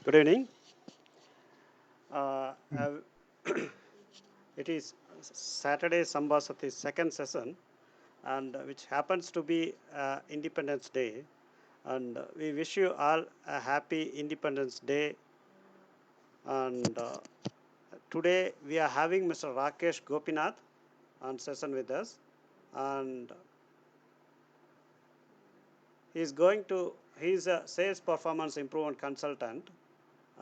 Good evening. Uh, uh, it is Saturday Sambasati's second session, and which happens to be Independence Day. And we wish you all a happy Independence Day. And today we are having Mr. Rakesh Gopinath on session with us, and he's a sales performance improvement consultant,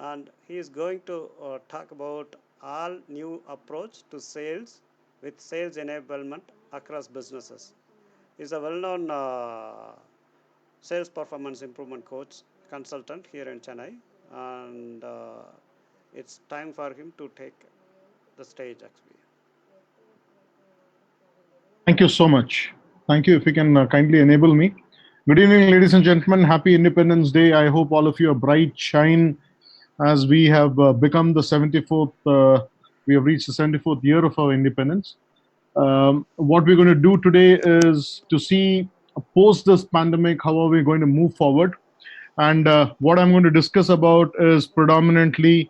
and he is going to talk about all new approach to sales with sales enablement across businesses. He's a well-known sales performance improvement coach consultant here in Chennai, and it's time for him to take the stage actually. Thank you so much. Thank you. If you can kindly enable me. Good evening, ladies and gentlemen. Happy Independence Day. I hope all of you are bright, shine as we have become the 74th, we have reached the 74th year of our independence. What we're going to do today is to see post this pandemic, how are we going to move forward? And what I'm going to discuss about is predominantly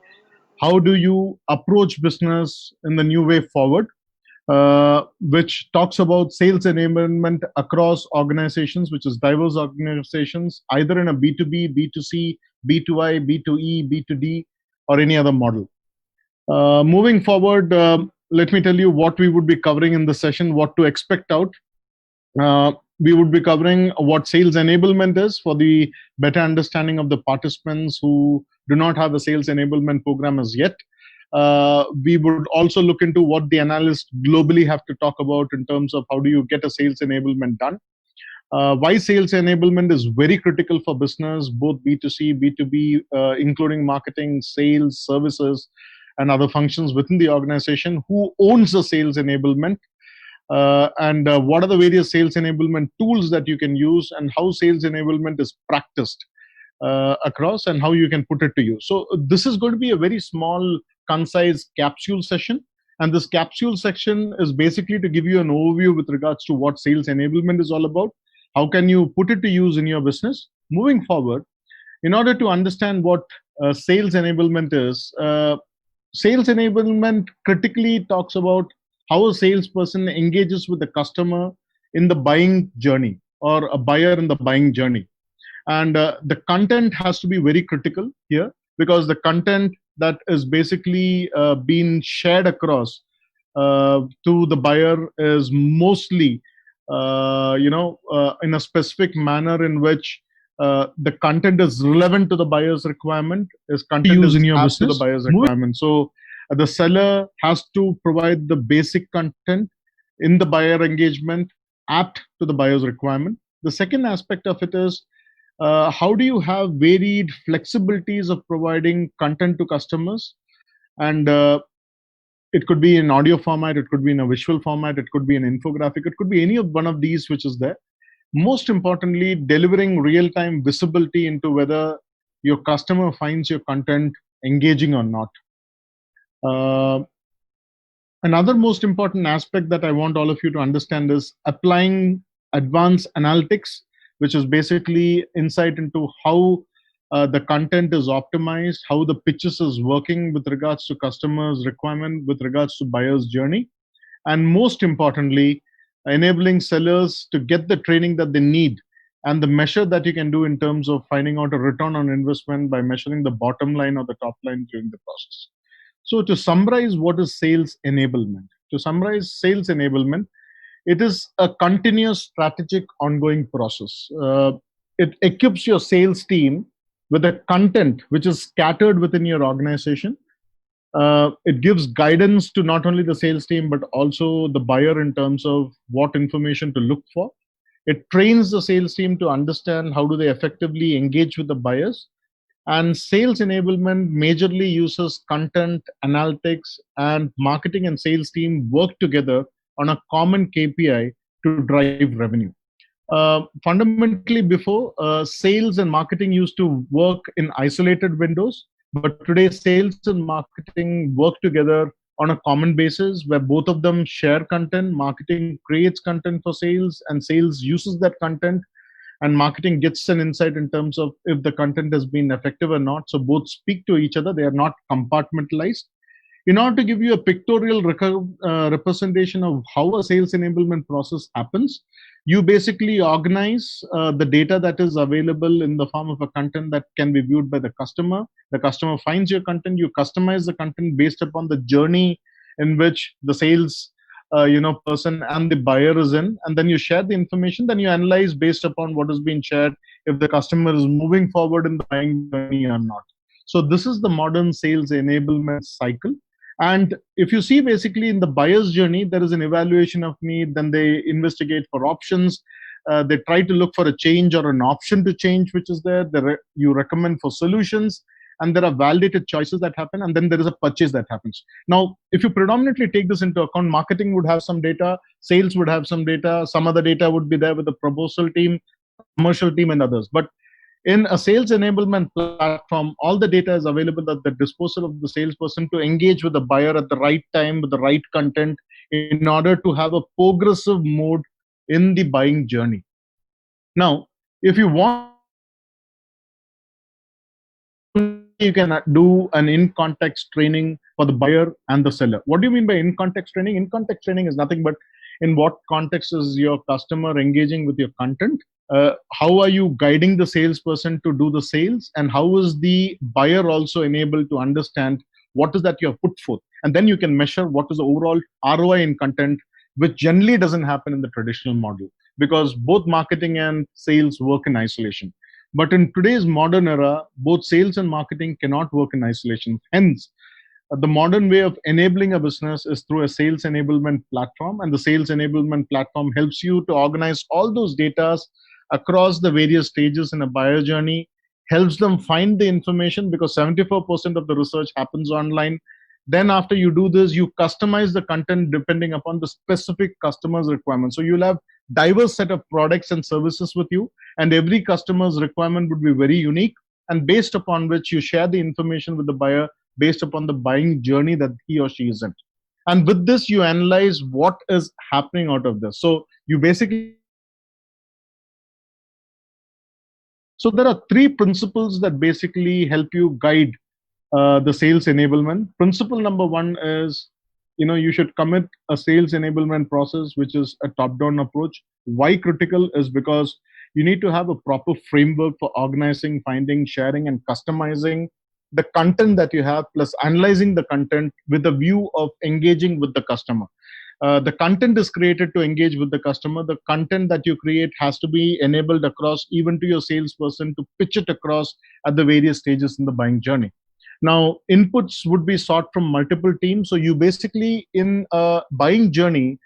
how do you approach business in the new way forward, which talks about sales enablement across organizations, which is diverse organizations, either in a B2B, B2C, B2I, B2E, B2D, or any other model. Moving forward, let me tell you what we would be covering in the session, what to expect out. We would be covering what sales enablement is for the better understanding of the participants who do not have a sales enablement program as yet. We would also look into what the analysts globally have to talk about in terms of how do you get a sales enablement done. Why sales enablement is very critical for business, both B2C, B2B, including marketing, sales, services, and other functions within the organization. Who owns the sales enablement? And what are the various sales enablement tools that you can use, and how sales enablement is practiced across, and how you can put it to use. So this is going to be a very small, concise capsule session. And this capsule section is basically to give you an overview with regards to what sales enablement is all about. How can you put it to use in your business? Moving forward, in order to understand what sales enablement is, sales enablement critically talks about how a salesperson engages with the customer in the buying journey, or a buyer in the buying journey. And the content has to be very critical here, because the content that is basically being shared across to the buyer is mostly in a specific manner in which the content is relevant to the buyer's requirement, is content use is in your apt to the business. buyer's requirement. So the seller has to provide the basic content in the buyer engagement apt to the buyer's requirement. The second aspect of it is how do you have varied flexibilities of providing content to customers? And it could be in audio format, it could be in a visual format, it could be an infographic, it could be any of one of these which is there. Most importantly, delivering real-time visibility into whether your customer finds your content engaging or not. Another most important aspect that I want all of you to understand is applying advanced analytics, which is basically insight into how the content is optimized, how the pitches is working with regards to customers' requirement, with regards to buyer's journey, and most importantly, enabling sellers to get the training that they need, and the measure that you can do in terms of finding out a return on investment by measuring the bottom line or the top line during the process. So to summarize, what is sales enablement? To summarize sales enablement, it is a continuous strategic ongoing process. It equips your sales team with a content which is scattered within your organization. It gives guidance to not only the sales team, but also the buyer in terms of what information to look for. It trains the sales team to understand how do they effectively engage with the buyers. And sales enablement majorly uses content, analytics, and marketing and sales team work together on a common KPI to drive revenue. Fundamentally, before sales and marketing used to work in isolated windows, but today sales and marketing work together on a common basis where both of them share content. Marketing creates content for sales, and sales uses that content and marketing gets an insight in terms of if the content has been effective or not. So both speak to each other, they are not compartmentalized. In order to give you a pictorial representation of how a sales enablement process happens, you basically organize the data that is available in the form of a content that can be viewed by the customer. The customer finds your content, you customize the content based upon the journey in which the sales person and the buyer is in, and then you share the information. Then you analyze based upon what has been shared if the customer is moving forward in the buying journey or not. So this is the modern sales enablement cycle. And if you see, basically in the buyer's journey, there is an evaluation of need, then they investigate for options. They try to look for a change or an option to change, which is there. You recommend for solutions, and there are validated choices that happen, and then there is a purchase that happens. Now, if you predominantly take this into account, marketing would have some data, sales would have some data, some other data would be there with the proposal team, commercial team, and others. But in a sales enablement platform, all the data is available at the disposal of the salesperson to engage with the buyer at the right time with the right content in order to have a progressive mode in the buying journey. Now, if you want, you can do an in-context training for the buyer and the seller. What do you mean by in-context training? In-context training is nothing but in what context is your customer engaging with your content? How are you guiding the salesperson to do the sales, and how is the buyer also enabled to understand what is that you have put forth? And then you can measure what is the overall ROI in content, which generally doesn't happen in the traditional model, because both marketing and sales work in isolation. But in today's modern era, both sales and marketing cannot work in isolation. Hence, the modern way of enabling a business is through a sales enablement platform, and the sales enablement platform helps you to organize all those data across the various stages in a buyer journey, helps them find the information, because 74% of the research happens online. Then after you do this, you customize the content depending upon the specific customer's requirements. So you'll have diverse set of products and services with you, and every customer's requirement would be very unique, and based upon which you share the information with the buyer based upon the buying journey that he or she is in. And with this, you analyze what is happening out of this. So you basically, so there are three principles that basically help you guide the sales enablement. Principle number one is, you should commit a sales enablement process, which is a top-down approach. Why critical is because you need to have a proper framework for organizing, finding, sharing, and customizing the content that you have, plus analyzing the content with a view of engaging with the customer. The content is created to engage with the customer. The content that you create has to be enabled across, even to your salesperson, to pitch it across at the various stages in the buying journey. Now, inputs would be sought from multiple teams. So you basically, in a buying journey,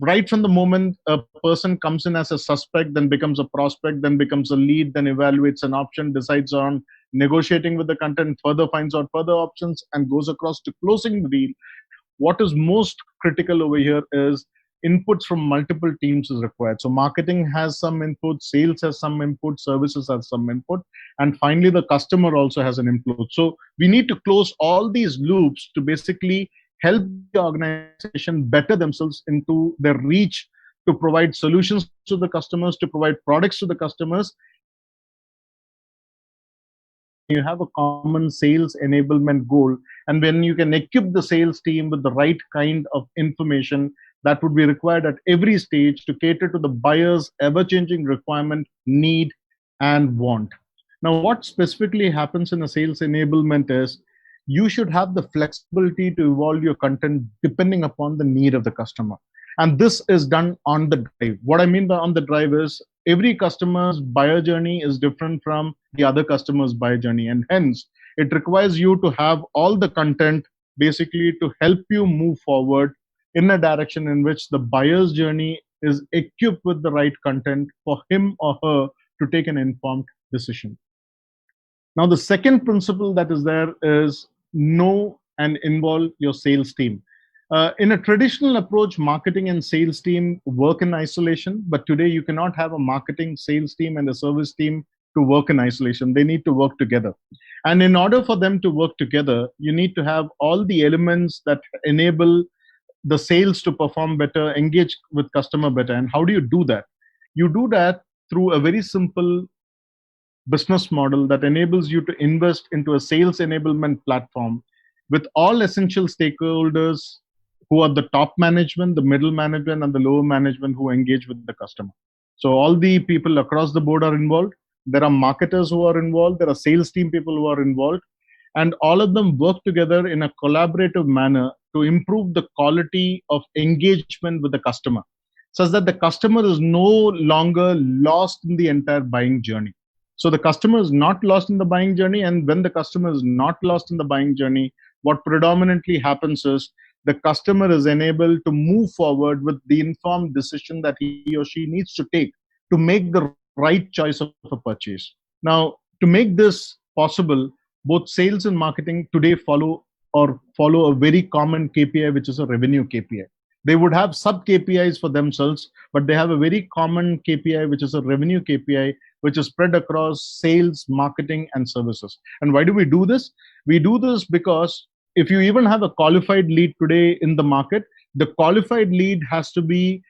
right from the moment a person comes in as a suspect, then becomes a prospect, then becomes a lead, then evaluates an option, decides on negotiating with the content, further finds out further options, and goes across to closing the deal. What is most critical over here is inputs from multiple teams is required. So marketing has some input, sales has some input, services has some input, and finally the customer also has an input. So we need to close all these loops to basically help the organization better themselves into their reach to provide solutions to the customers, to provide products to the customers. You have a common sales enablement goal, and when you can equip the sales team with the right kind of information that would be required at every stage to cater to the buyer's ever-changing requirement, need, and want. Now, what specifically happens in a sales enablement is you should have the flexibility to evolve your content depending upon the need of the customer. And this is done on the drive. What I mean by on the drive is every customer's buyer journey is different from the other customer's buyer journey. And hence, it requires you to have all the content basically to help you move forward in a direction in which the buyer's journey is equipped with the right content for him or her to take an informed decision. Now, the second principle that is there is know and involve your sales team. In a traditional approach, marketing and sales team work in isolation, but today you cannot have a marketing, sales team, and a service team to work in isolation. They need to work together. And in order for them to work together, you need to have all the elements that enable the sales to perform better, engage with customer better. And how do you do that? You do that through a very simple business model that enables you to invest into a sales enablement platform with all essential stakeholders who are the top management, the middle management, and the lower management who engage with the customer. So all the people across the board are involved. There are marketers who are involved. There are sales team people who are involved. And all of them work together in a collaborative manner to improve the quality of engagement with the customer, such that the customer is no longer lost in the entire buying journey. So the customer is not lost in the buying journey. And when the customer is not lost in the buying journey, what predominantly happens is the customer is enabled to move forward with the informed decision that he or she needs to take to make the right choice of a purchase. Now, to make this possible, both sales and marketing today follow a very common KPI, which is a revenue KPI. They would have sub KPIs for themselves, but they have a very common KPI, which is a revenue KPI, which is spread across sales, marketing, and services. And why do we do this? We do this because if you even have a qualified lead today in the market, the qualified lead has to be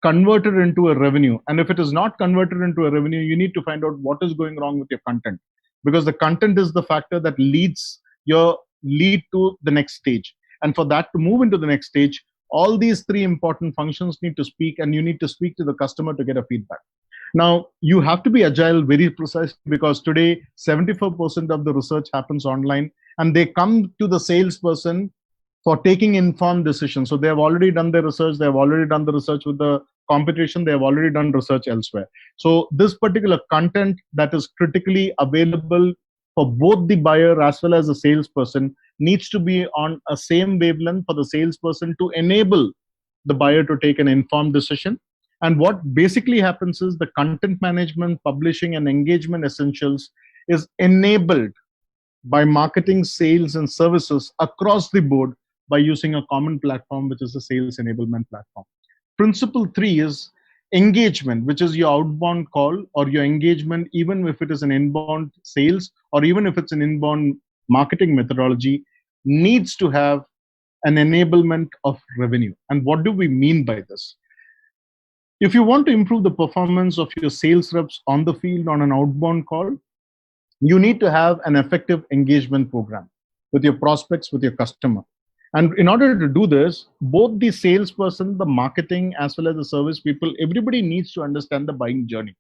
converted into a revenue. And if it is not converted into a revenue, you need to find out what is going wrong with your content, because the content is the factor that leads your lead to the next stage. And for that to move into the next stage, all these three important functions need to speak, and you need to speak to the customer to get a feedback. Now, you have to be agile very precisely, because today 74% of the research happens online, and they come to the salesperson for taking informed decisions. So they have already done their research, they have already done the research with the competition, they have already done research elsewhere. So this particular content that is critically available for both the buyer as well as the salesperson needs to be on a same wavelength for the salesperson to enable the buyer to take an informed decision. And what basically happens is the content management, publishing, and engagement essentials is enabled by marketing, sales, and services across the board by using a common platform, which is the sales enablement platform. Principle 3 is engagement, which is your outbound call or your engagement, even if it is an inbound sales or even if it's an inbound marketing methodology, needs to have an enablement of revenue. And what do we mean by this? If you want to improve the performance of your sales reps on the field on an outbound call, you need to have an effective engagement program with your prospects, with your customer. And in order to do this, both the salesperson, the marketing, as well as the service people, everybody needs to understand the buying journey.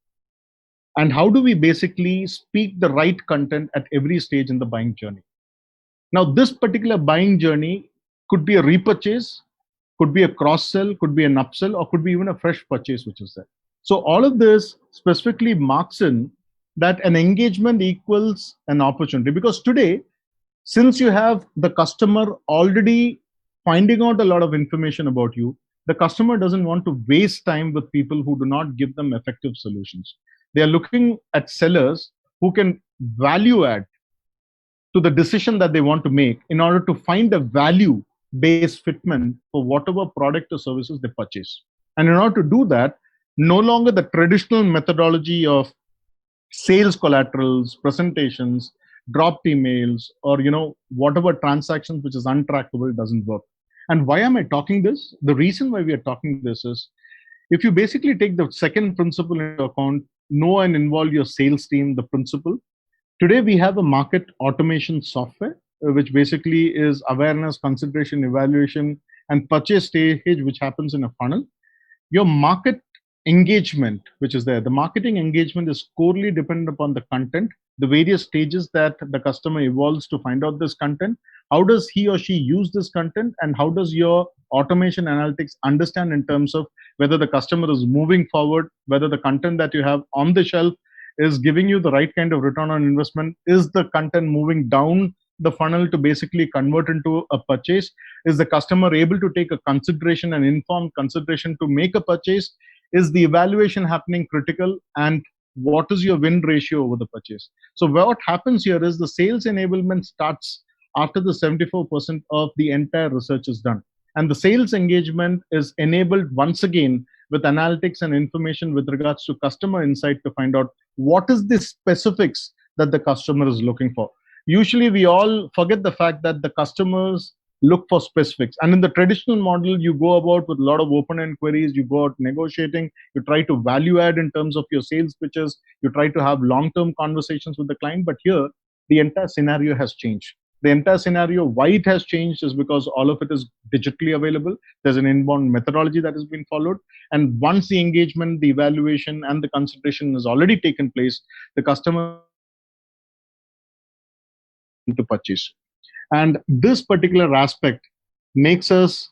And how do we basically speak the right content at every stage in the buying journey? Now, this particular buying journey could be a repurchase, could be a cross-sell, could be an upsell, or could be even a fresh purchase, which is there. So all of this specifically marks in that an engagement equals an opportunity. Because today, since you have the customer already finding out a lot of information about you, the customer doesn't want to waste time with people who do not give them effective solutions. They are looking at sellers who can value add to the decision that they want to make in order to find a value based fitment for whatever product or services they purchase. And in order to do that, no longer the traditional methodology of sales collaterals, presentations, dropped emails, or whatever transactions which is untrackable doesn't work. And why am I talking this? The reason why we are talking this is, if you basically take the second principle into account, know and involve your sales team, the principle. Today we have a market automation software, which basically is awareness, consideration, evaluation, and purchase stage, which happens in a funnel. Your market engagement, which is there, the marketing engagement is corely dependent upon the content, the various stages that the customer evolves to find out this content. How does he or she use this content, and how does your automation analytics understand in terms of whether the customer is moving forward, whether the content that you have on the shelf is giving you the right kind of return on investment? Is the content moving down the funnel to basically convert into a purchase? Is the customer able to take a consideration, an informed consideration to make a purchase? Is the evaluation happening critical? And what is your win ratio over the purchase? So what happens here is the sales enablement starts after the 74% of the entire research is done. And the sales engagement is enabled once again with analytics and information with regards to customer insight to find out what is the specifics that the customer is looking for. Usually we all forget the fact that the customers look for specifics. And in the traditional model, you go about with a lot of open-end queries, you go out negotiating, you try to value add in terms of your sales pitches, you try to have long-term conversations with the client. But here, the entire scenario has changed. The entire scenario, why it has changed is because all of it is digitally available. There's an inbound methodology that has been followed. And once the engagement, the evaluation, and the consideration has already taken place, the customer to purchase. And this particular aspect makes us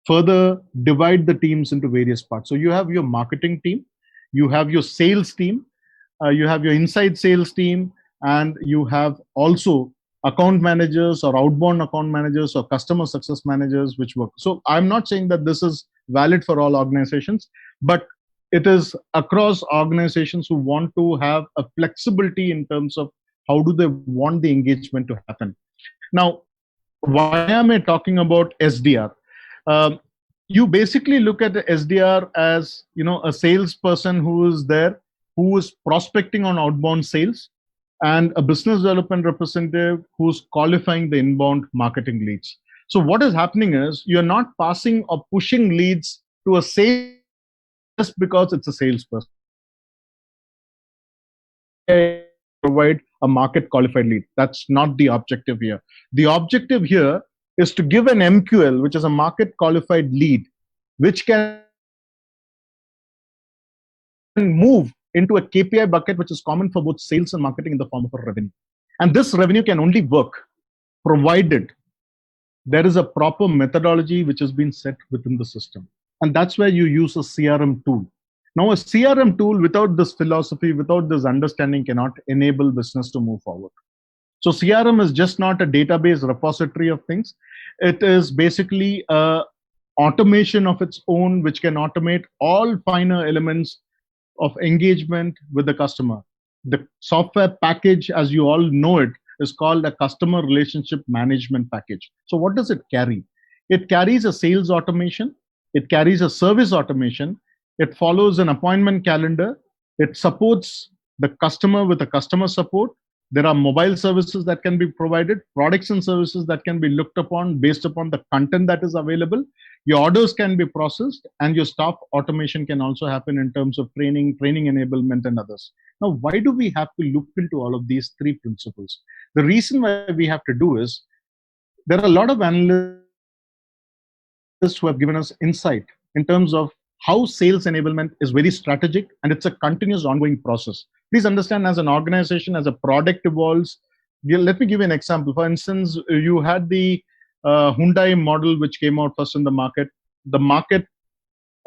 further divide the teams into various parts. So you have your marketing team, you have your sales team, you have your inside sales team, and you have also account managers or outbound account managers or customer success managers which work. So I'm not saying that this is valid for all organizations, but it is across organizations who want to have a flexibility in terms of how do they want the engagement to happen. Now, why am I talking about SDR? Um, you basically look at the SDR as, you know, a salesperson who is there, who is prospecting on outbound sales, and a business development representative who's qualifying the inbound marketing leads. So what is happening is you're not passing or pushing leads to a sales just because it's a salesperson. Provide a market qualified lead. That's not the objective here. The objective here is to give an MQL, which is a market qualified lead, which can move into a KPI bucket, which is common for both sales and marketing in the form of a revenue. And this revenue can only work provided there is a proper methodology which has been set within the system. And that's where you use a CRM tool. Now, a CRM tool without this philosophy, without this understanding, cannot enable business to move forward. So CRM is just not a database repository of things. It is basically a automation of its own, which can automate all finer elements of engagement with the customer. The software package, as you all know it, is called a customer relationship management package. So what does it carry? It carries a sales automation. It carries a service automation. It follows an appointment calendar. It supports the customer with a customer support. There are mobile services that can be provided, products and services that can be looked upon based upon the content that is available. Your orders can be processed, and your staff automation can also happen in terms of training enablement, and others. Now, why do we have to look into all of these three principles? The reason why we have to do is there are a lot of analysts who have given us insight in terms of how sales enablement is very strategic and it's a continuous ongoing process. Please understand, as an organization, as a product evolves, let me give you an example. For instance, you had the Hyundai model which came out first in the market. The market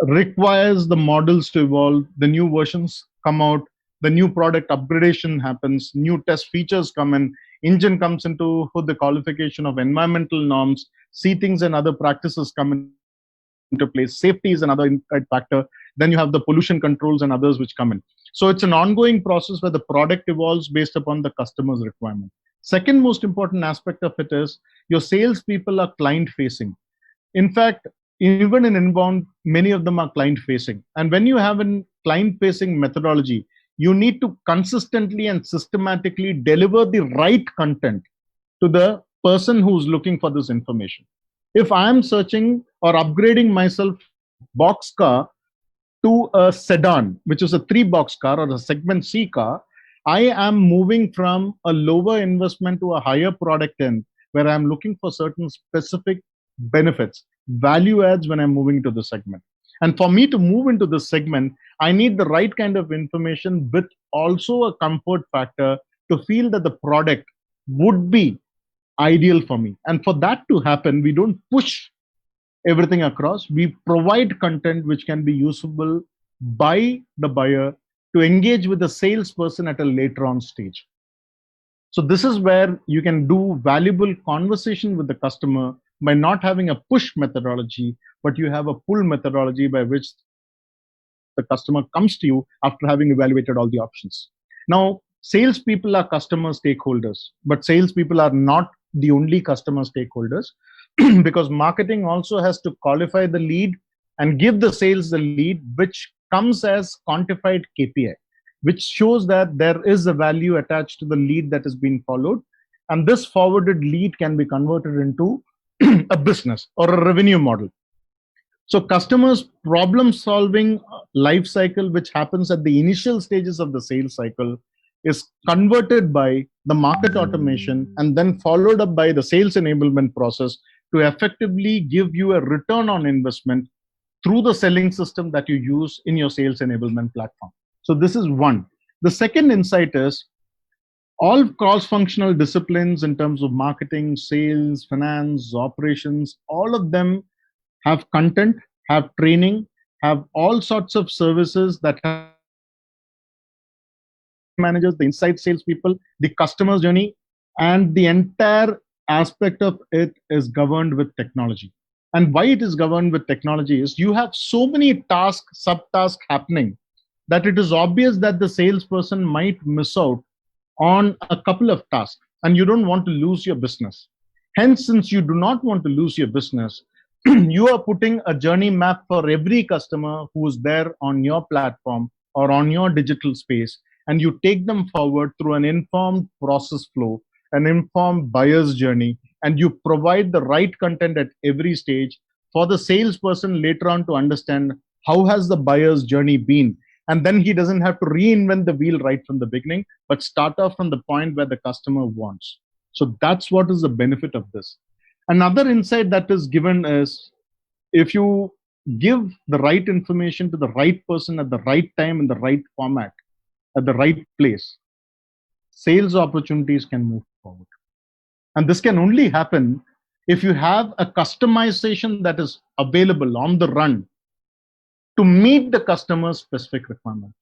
requires the models to evolve, the new versions come out, the new product upgradation happens, new test features come in, engine comes into the qualification of environmental norms, seatings and other practices come into place, safety is another factor, then you have the pollution controls and others which come in. So it's an ongoing process where the product evolves based upon the customer's requirement. Second most important aspect of it is your salespeople are client facing. In fact, even in inbound, many of them are client facing. And when you have a client facing methodology, you need to consistently and systematically deliver the right content to the person who's looking for this information. If I'm searching or upgrading myself boxcar to a sedan, which is a 3-box car or a segment C car, I am moving from a lower investment to a higher product end, where I'm looking for certain specific benefits, value adds when I'm moving to the segment. And for me to move into this segment, I need the right kind of information with also a comfort factor to feel that the product would be ideal for me. And for that to happen, we don't push everything across. We provide content which can be usable by the buyer to engage with the salesperson at a later on stage. So this is where you can do valuable conversation with the customer by not having a push methodology, but you have a pull methodology by which the customer comes to you after having evaluated all the options. Now, salespeople are customer stakeholders, but salespeople are not the only customer stakeholders because marketing also has to qualify the lead and give the sales the lead, which comes as quantified KPI, which shows that there is a value attached to the lead that has been followed. And this forwarded lead can be converted into a business or a revenue model. So customers problem solving life cycle, which happens at the initial stages of the sales cycle, is converted by the market automation and then followed up by the sales enablement process to effectively give you a return on investment through the selling system that you use in your sales enablement platform. So this is one. The second insight is all cross-functional disciplines in terms of marketing, sales, finance, operations, all of them have content, have training, have all sorts of services that have managers, the inside salespeople, the customer's journey, and the entire aspect of it is governed with technology. And why it is governed with technology is you have so many tasks, subtasks happening that it is obvious that the salesperson might miss out on a couple of tasks, and you don't want to lose your business. Hence, since you do not want to lose your business, you are putting a journey map for every customer who is there on your platform or on your digital space, and you take them forward through an informed process flow, an informed buyer's journey, and you provide the right content at every stage for the salesperson later on to understand how has the buyer's journey been. And then he doesn't have to reinvent the wheel right from the beginning, but start off from the point where the customer wants. So that's what is the benefit of this. Another insight that is given is if you give the right information to the right person at the right time in the right format, at the right place, sales opportunities can move forward. And this can only happen if you have a customization that is available on the run to meet the customer's specific requirement.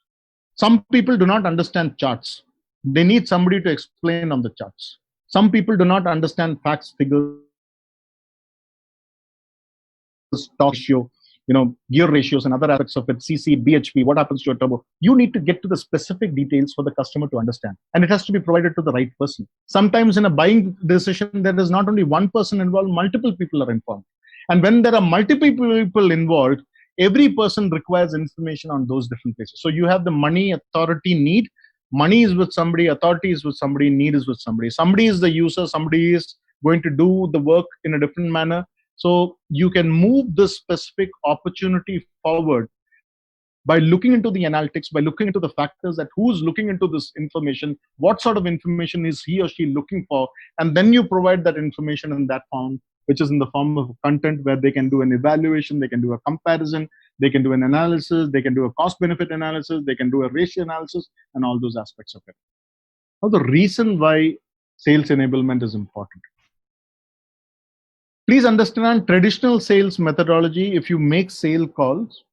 Some people do not understand charts. They need somebody to explain on the charts. Some people do not understand facts, figures, stock ratio, gear ratios and other aspects of it, CC, BHP, what happens to your turbo. You need to get to the specific details for the customer to understand. And it has to be provided to the right person. Sometimes in a buying decision, there is not only one person involved, multiple people are informed. And when there are multiple people involved, every person requires information on those different places. So you have the money, authority, need. Money is with somebody, authority is with somebody, need is with somebody. Somebody is the user, somebody is going to do the work in a different manner. So you can move this specific opportunity forward by looking into the analytics, by looking into the factors that who's looking into this information, what sort of information is he or she looking for, and then you provide that information in that form, which is in the form of content where they can do an evaluation, they can do a comparison, they can do an analysis, they can do a cost-benefit analysis, they can do a ratio analysis, and all those aspects of it. Now, the reason why sales enablement is important. Please understand traditional sales methodology, if you make sale calls,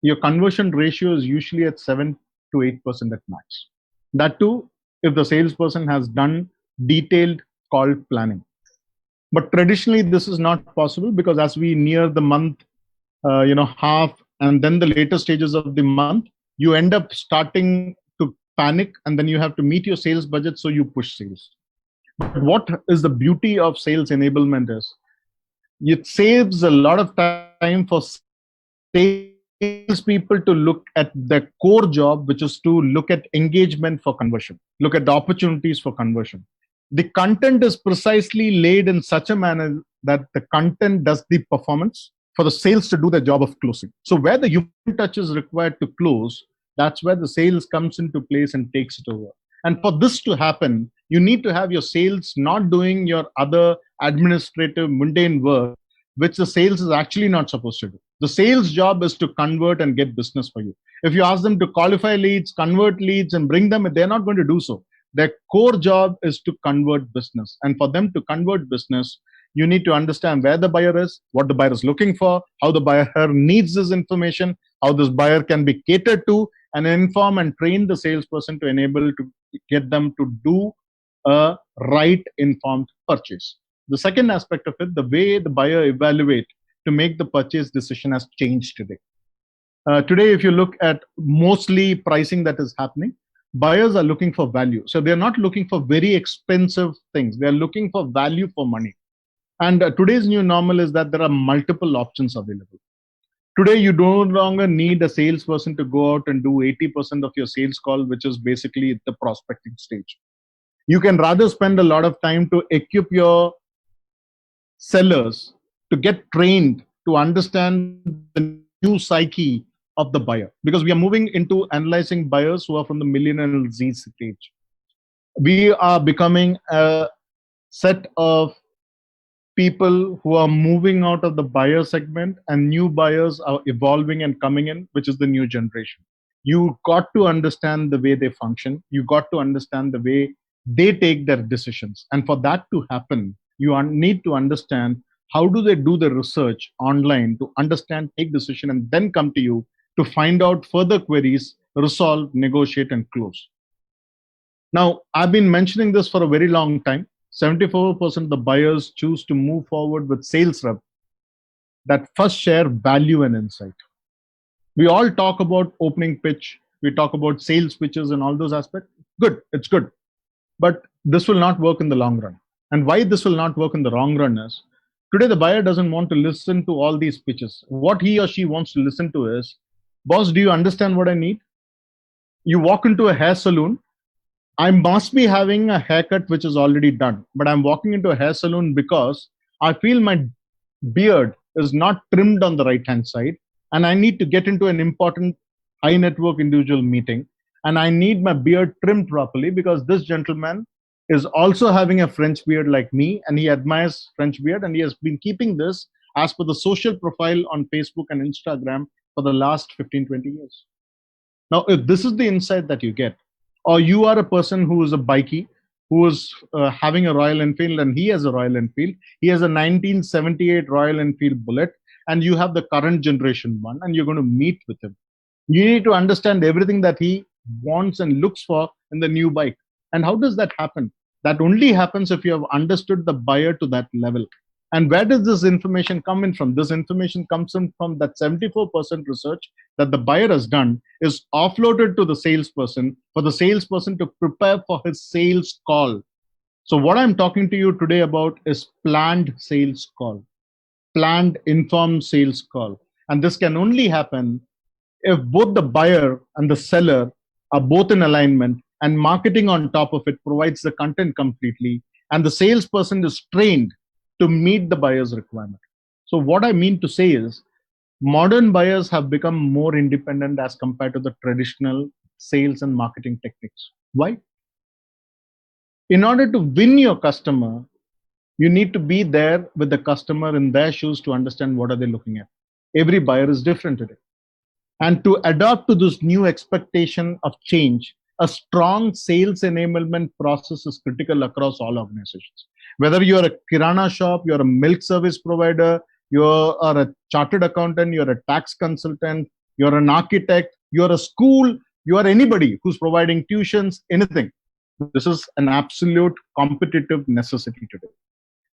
your conversion ratio is usually at 7 to 8% at max. That too, if the salesperson has done detailed call planning. But traditionally, this is not possible because as we near the month, half, and then the later stages of the month, you end up starting to panic, and then you have to meet your sales budget, so you push sales. But what is the beauty of sales enablement is, it saves a lot of time for salespeople to look at the core job, which is to look at engagement for conversion, look at the opportunities for conversion. The content is precisely laid in such a manner that the content does the performance for the sales to do the job of closing. So where the human touch is required to close, that's where the sales comes into place and takes it over. And for this to happen, you need to have your sales not doing your other administrative mundane work, which the sales is actually not supposed to do. The sales job is to convert and get business for you. If you ask them to qualify leads, convert leads, and bring them, they're not going to do so. Their core job is to convert business. And for them to convert business, you need to understand where the buyer is, what the buyer is looking for, how the buyer needs this information, how this buyer can be catered to, and inform and train the salesperson to enable to get them to do a right informed purchase. The second aspect of it, the way the buyer evaluate to make the purchase decision has changed today. Today, if you look at mostly pricing that is happening, buyers are looking for value. So they're not looking for very expensive things. They're looking for value for money. And today's new normal is that there are multiple options available. Today, you no longer need a salesperson to go out and do 80% of your sales call, which is basically the prospecting stage. You can rather spend a lot of time to equip your sellers to get trained to understand the new psyche of the buyer, because we are moving into analyzing buyers who are from the millennial Z stage. We are becoming a set of people who are moving out of the buyer segment, and new buyers are evolving and coming in, which is the new generation. You got to understand the way they function. You got to understand the way they take their decisions. And for that to happen, you need to understand how do they do the research online to understand, take decision, and then come to you to find out further queries, resolve, negotiate, and close. Now, I've been mentioning this for a very long time. 74% of the buyers choose to move forward with sales rep that first share value and insight. We all talk about opening pitch, we talk about sales pitches and all those aspects. Good, it's good. But this will not work in the long run. And why this will not work in the long run is today the buyer doesn't want to listen to all these pitches. What he or she wants to listen to is, boss, do you understand what I need? You walk into a hair salon, I must be having a haircut which is already done, but I'm walking into a hair salon because I feel my beard is not trimmed on the right hand side, and I need to get into an important high network individual meeting, and I need my beard trimmed properly because this gentleman is also having a French beard like me, and he admires French beard, and he has been keeping this as per the social profile on Facebook and Instagram for the last 15-20 years. Now, if this is the insight that you get, or you are a person who is a bikie, who is having a Royal Enfield, and he has a Royal Enfield, he has a 1978 Royal Enfield Bullet, and you have the current generation one, and you're going to meet with him. You need to understand everything that he wants and looks for in the new bike. And how does that happen? That only happens if you have understood the buyer to that level. And where does this information come in from? This information comes in from that 74% research that the buyer has done is offloaded to the salesperson for the salesperson to prepare for his sales call. So what I'm talking to you today about is planned sales call, planned informed sales call. And this can only happen if both the buyer and the seller are both in alignment, and marketing on top of it provides the content completely, and the salesperson is trained to meet the buyer's requirement. So what I mean to say is modern buyers have become more independent as compared to the traditional sales and marketing techniques. Why? In order to win your customer, you need to be there with the customer in their shoes to understand what are they looking at. Every buyer is different today. And to adapt to this new expectation of change, a strong sales enablement process is critical across all organizations. Whether you're a kirana shop, you're a milk service provider, you are a chartered accountant, you're a tax consultant, you're an architect, you're a school, you are anybody who's providing tuitions, anything. This is an absolute competitive necessity today.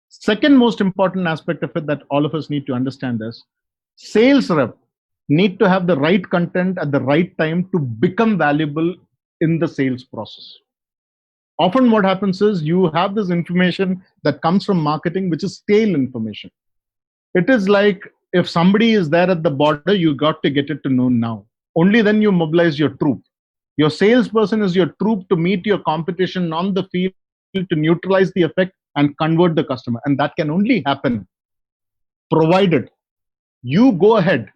Second most important aspect of it that all of us need to understand is sales rep need to have the right content at the right time to become valuable in the sales process. Often what happens is you have this information that comes from marketing, which is stale information. It is like if somebody is there at the border, you got to get it to know now. Only then you mobilize your troop. Your salesperson is your troop to meet your competition on the field to neutralize the effect and convert the customer. And that can only happen provided you go ahead,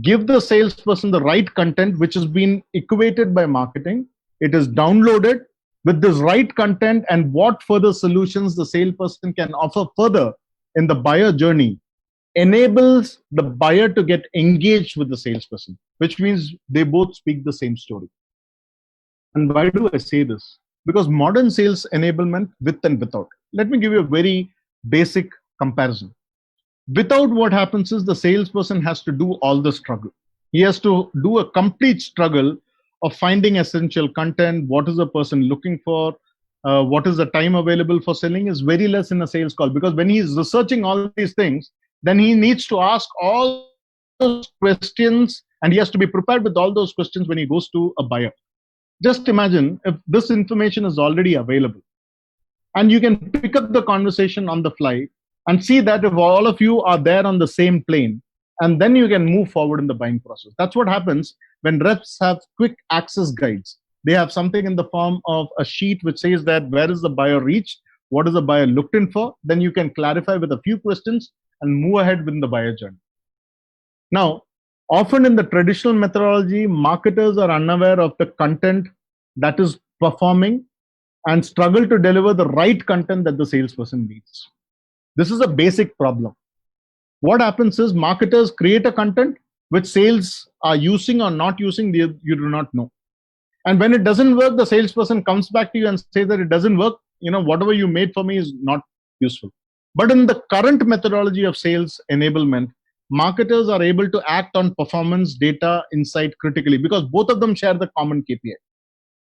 give the salesperson the right content, which has been equated by marketing. It is downloaded with this right content, and what further solutions the salesperson can offer further in the buyer journey enables the buyer to get engaged with the salesperson, which means they both speak the same story. And why do I say this? Because modern sales enablement, with and without. Let me give you a very basic comparison. Without, what happens is the salesperson has to do all the struggle. He has to do a complete struggle of finding essential content, what is the person looking for, what is the time available for selling is very less in a sales call, because when he's researching all these things, then he needs to ask all those questions, and he has to be prepared with all those questions when he goes to a buyer. Just imagine if this information is already available and you can pick up the conversation on the fly and see that if all of you are there on the same plane, and then you can move forward in the buying process. That's what happens when reps have quick access guides. They have something in the form of a sheet which says that where is the buyer reached, what is the buyer looked in for, then you can clarify with a few questions and move ahead with the buyer journey. Now, often in the traditional methodology, marketers are unaware of the content that is performing and struggle to deliver the right content that the salesperson needs. This is a basic problem. What happens is marketers create a content which sales are using or not using, you do not know. And when it doesn't work, the salesperson comes back to you and says that it doesn't work. Whatever you made for me is not useful. But in the current methodology of sales enablement, marketers are able to act on performance data insight critically because both of them share the common KPI.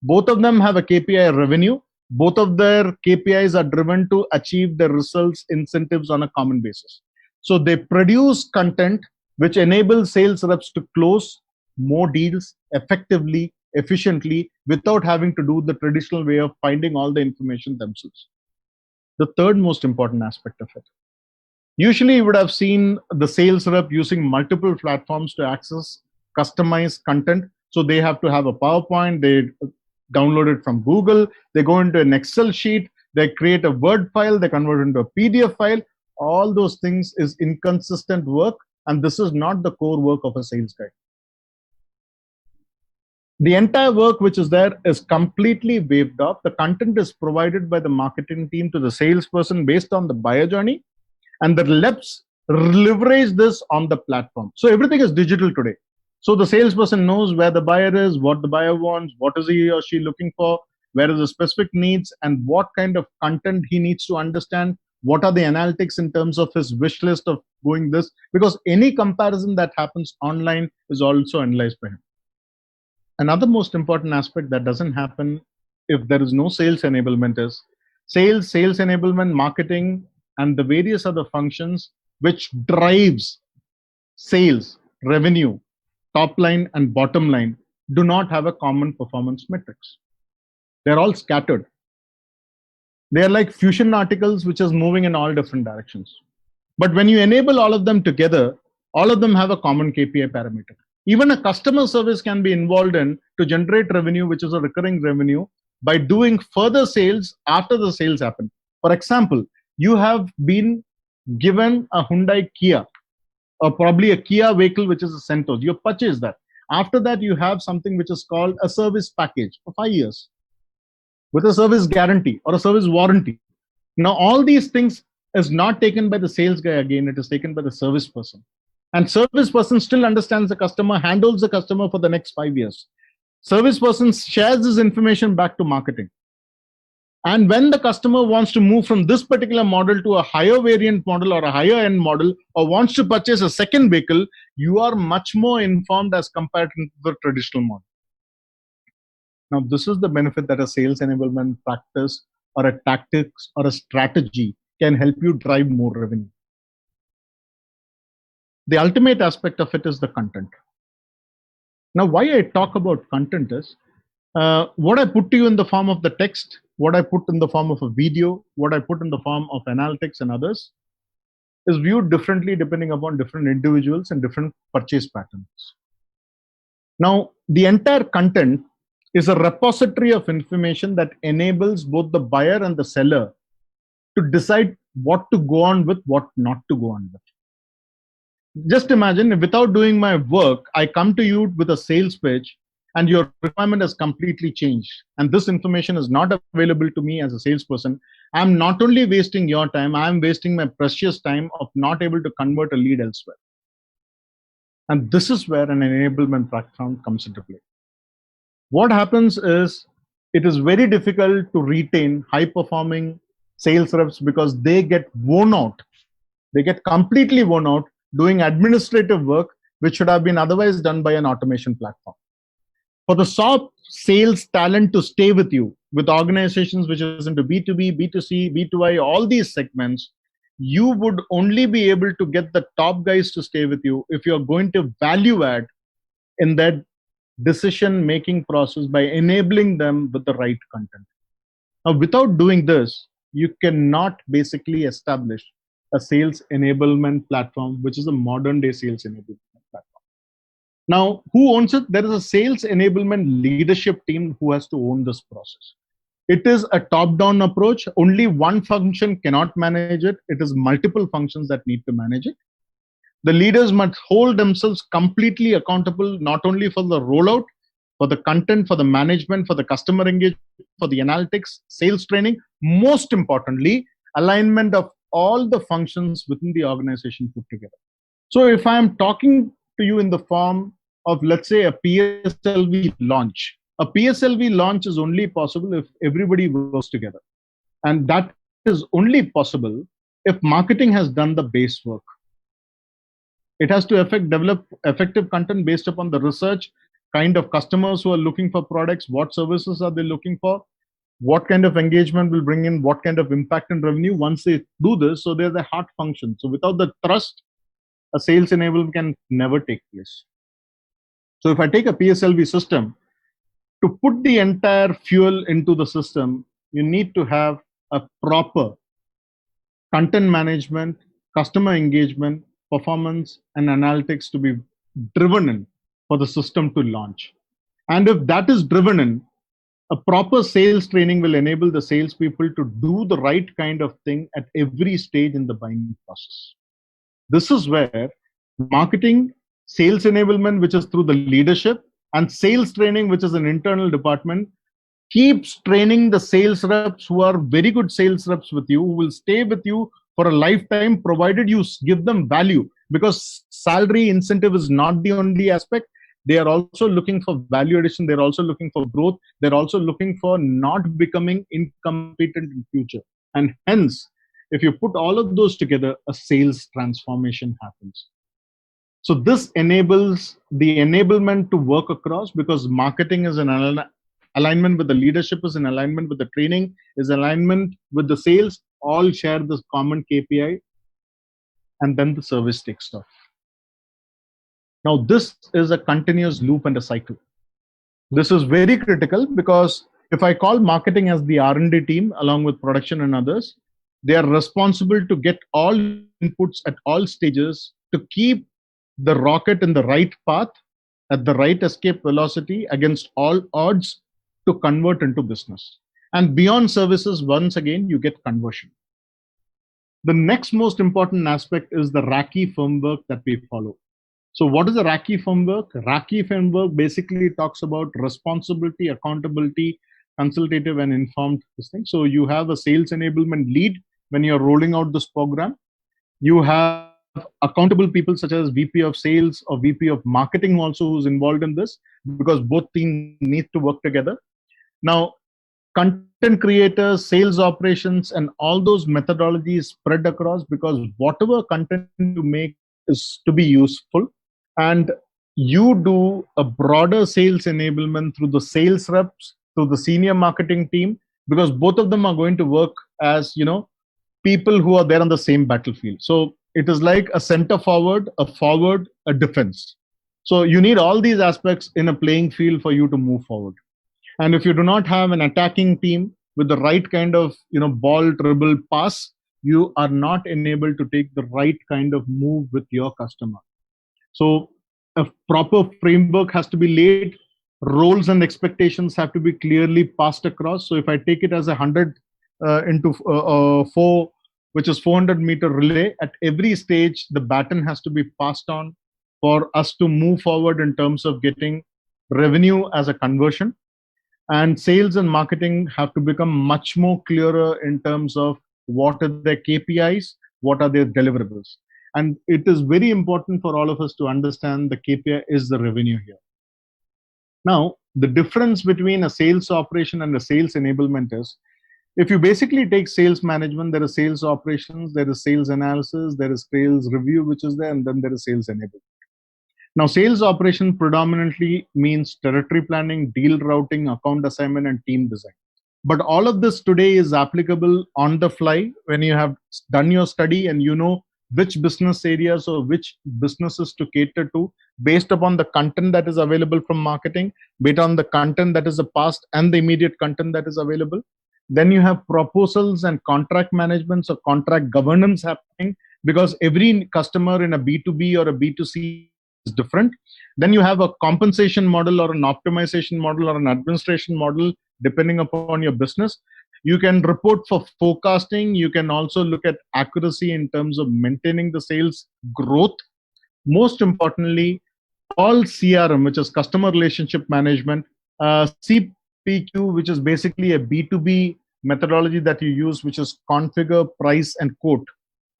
Both of them have a KPI revenue. Both of their KPIs are driven to achieve the results, incentives on a common basis. So they produce content which enables sales reps to close more deals effectively, efficiently, without having to do the traditional way of finding all the information themselves. The third most important aspect of it. Usually you would have seen the sales rep using multiple platforms to access customized content. So they have to have a PowerPoint, they download it from Google, they go into an Excel sheet, they create a Word file, they convert it into a PDF file. All those things is inconsistent work, and this is not the core work of a sales guy. The entire work which is there is completely waived off. The content is provided by the marketing team to the salesperson based on the buyer journey, and the reps leverage this on the platform. So everything is digital today. So the salesperson knows where the buyer is, what the buyer wants, what is he or she looking for, where is the specific needs, and what kind of content he needs to understand. What are the analytics in terms of his wish list of going this? Because any comparison that happens online is also analyzed by him. Another most important aspect that doesn't happen if there is no sales enablement is sales enablement, marketing, and the various other functions which drives sales, revenue, top line and bottom line do not have a common performance metrics. They're all scattered. They're like fusion articles which is moving in all different directions. But when you enable all of them together, all of them have a common KPI parameter. Even a customer service can be involved in to generate revenue, which is a recurring revenue, by doing further sales after the sales happen. For example, you have been given a Hyundai Kia, or probably a Kia vehicle, which is a Seltos. You purchase that. After that, you have something which is called a service package for 5 years with a service guarantee or a service warranty. Now, all these things is not taken by the sales guy again, it is taken by the service person. And service person still understands the customer, handles the customer for the next 5 years. Service person shares this information back to marketing. And when the customer wants to move from this particular model to a higher variant model or a higher end model, or wants to purchase a second vehicle, you are much more informed as compared to the traditional model. Now, this is the benefit that a sales enablement practice or a tactics or a strategy can help you drive more revenue. The ultimate aspect of it is the content. Now, why I talk about content is what I put to you in the form of the text, what I put in the form of a video, what I put in the form of analytics and others is viewed differently depending upon different individuals and different purchase patterns. Now, the entire content is a repository of information that enables both the buyer and the seller to decide what to go on with, what not to go on with. Just imagine if without doing my work, I come to you with a sales pitch and your requirement has completely changed. And this information is not available to me as a salesperson. I'm not only wasting your time, I'm wasting my precious time of not able to convert a lead elsewhere. And this is where an enablement platform comes into play. What happens is it is very difficult to retain high performing sales reps because they get worn out. They get completely worn out doing administrative work, which should have been otherwise done by an automation platform. For the top sales talent to stay with you, with organizations which is into B2B, B2C, B2I, all these segments, you would only be able to get the top guys to stay with you if you're going to value add in that decision-making process by enabling them with the right content. Now, without doing this, you cannot basically establish a sales enablement platform, which is a modern day sales enablement platform. Now, who owns it? There is a sales enablement leadership team who has to own this process. It is a top-down approach. Only one function cannot manage it. It is multiple functions that need to manage it. The leaders must hold themselves completely accountable, not only for the rollout, for the content, for the management, for the customer engagement, for the analytics, sales training, most importantly, alignment of all the functions within the organization put together. So if I am talking to you in the form of, let's say, a PSLV launch, a PSLV launch is only possible if everybody works together. And that is only possible if marketing has done the base work. It has to develop effective content based upon the research, kind of customers who are looking for products, what services are they looking for, what kind of engagement will bring in, what kind of impact and revenue once they do this. So there's a heart function. So without the trust, a sales enablement can never take place. So if I take a PSLV system, to put the entire fuel into the system, you need to have a proper content management, customer engagement, performance, and analytics to be driven in for the system to launch. And if that is driven in, a proper sales training will enable the salespeople to do the right kind of thing at every stage in the buying process. This is where marketing, sales enablement, which is through the leadership, and sales training, which is an internal department, keeps training the sales reps who are very good sales reps with you, who will stay with you for a lifetime, provided you give them value. Because salary incentive is not the only aspect. They are also looking for value addition. They're also looking for growth. They're also looking for not becoming incompetent in future. And hence, if you put all of those together, a sales transformation happens. So this enables the enablement to work across, because marketing is an alignment with the leadership, is in alignment with the training, is alignment with the sales, all share this common KPI, and then the service takes off. Now, this is a continuous loop and a cycle. This is very critical, because if I call marketing as the R&D team along with production and others, they are responsible to get all inputs at all stages to keep the rocket in the right path at the right escape velocity against all odds to convert into business. And beyond services, once again, you get conversion. The next most important aspect is the RACI framework that we follow. So what is the RACI framework? RACI framework basically talks about responsibility, accountability, consultative, and informed this thing. So you have a sales enablement lead when you're rolling out this program. You have accountable people such as VP of sales or VP of marketing also who's involved in this, because both teams need to work together. Now, content creators, sales operations, and all those methodologies spread across, because whatever content you make is to be useful. And you do a broader sales enablement through the sales reps, through the senior marketing team, because both of them are going to work as, people who are there on the same battlefield. So it is like a center forward, a defense. So you need all these aspects in a playing field for you to move forward. And if you do not have an attacking team with the right kind of, ball, dribble, pass, you are not enabled to take the right kind of move with your customer. So a proper framework has to be laid. Roles and expectations have to be clearly passed across. So if I take it as 100 into 4, which is 400-meter relay, at every stage, the baton has to be passed on for us to move forward in terms of getting revenue as a conversion. And sales and marketing have to become much more clearer in terms of what are their KPIs, what are their deliverables. And it is very important for all of us to understand the KPI is the revenue here. Now, the difference between a sales operation and a sales enablement is, if you basically take sales management, there is sales operations, there is sales analysis, there is sales review, which is there, and then there is sales enablement. Now, sales operation predominantly means territory planning, deal routing, account assignment, and team design. But all of this today is applicable on the fly when you have done your study and you know which business areas or which businesses to cater to based upon the content that is available from marketing, based on the content that is the past and the immediate content that is available. Then you have proposals and contract management, so contract governance happening, because every customer in a B2B or a B2C is different. Then you have a compensation model or an optimization model or an administration model depending upon your business. You can report for forecasting. You can also look at accuracy in terms of maintaining the sales growth. Most importantly, all CRM, which is customer relationship management, CPQ, which is basically a B2B methodology that you use, which is configure, price, and quote,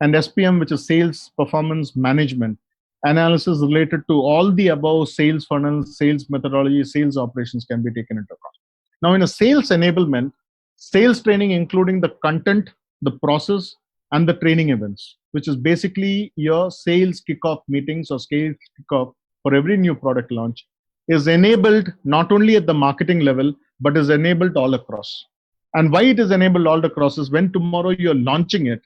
and SPM, which is sales performance management, analysis related to all the above sales funnels, sales methodology, sales operations can be taken into account. Now, in a sales enablement, sales training, including the content, the process, and the training events, which is basically your sales kickoff meetings or sales kickoff for every new product launch, is enabled not only at the marketing level, but is enabled all across. And why it is enabled all across is when tomorrow you're launching it,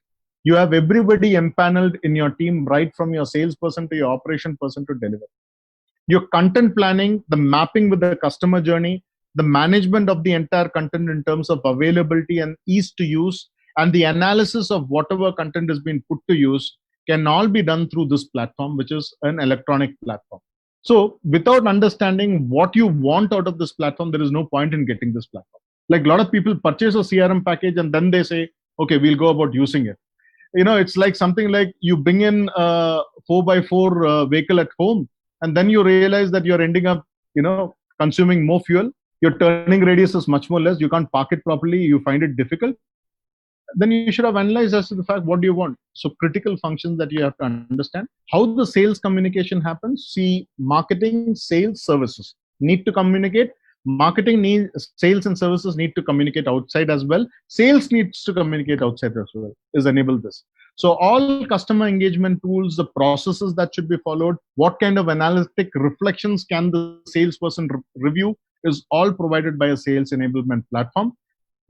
you have everybody empaneled in your team, right from your salesperson to your operation person to deliver. Your content planning, the mapping with the customer journey, the management of the entire content in terms of availability and ease to use, and the analysis of whatever content has been put to use can all be done through this platform, which is an electronic platform. So without understanding what you want out of this platform, there is no point in getting this platform. Like a lot of people purchase a CRM package and then they say, okay, we'll go about using it. It's like something like you bring in a 4x4 vehicle at home, and then you realize that you're ending up, consuming more fuel. Your turning radius is much more less. You can't park it properly. You find it difficult. Then you should have analyzed as to the fact, what do you want? So critical functions that you have to understand. How the sales communication happens. See, marketing, sales, services need to communicate. Marketing needs, sales and services need to communicate outside as well. Sales needs to communicate outside as well, is enable this. So all customer engagement tools, the processes that should be followed, what kind of analytic reflections can the salesperson review, is all provided by a sales enablement platform.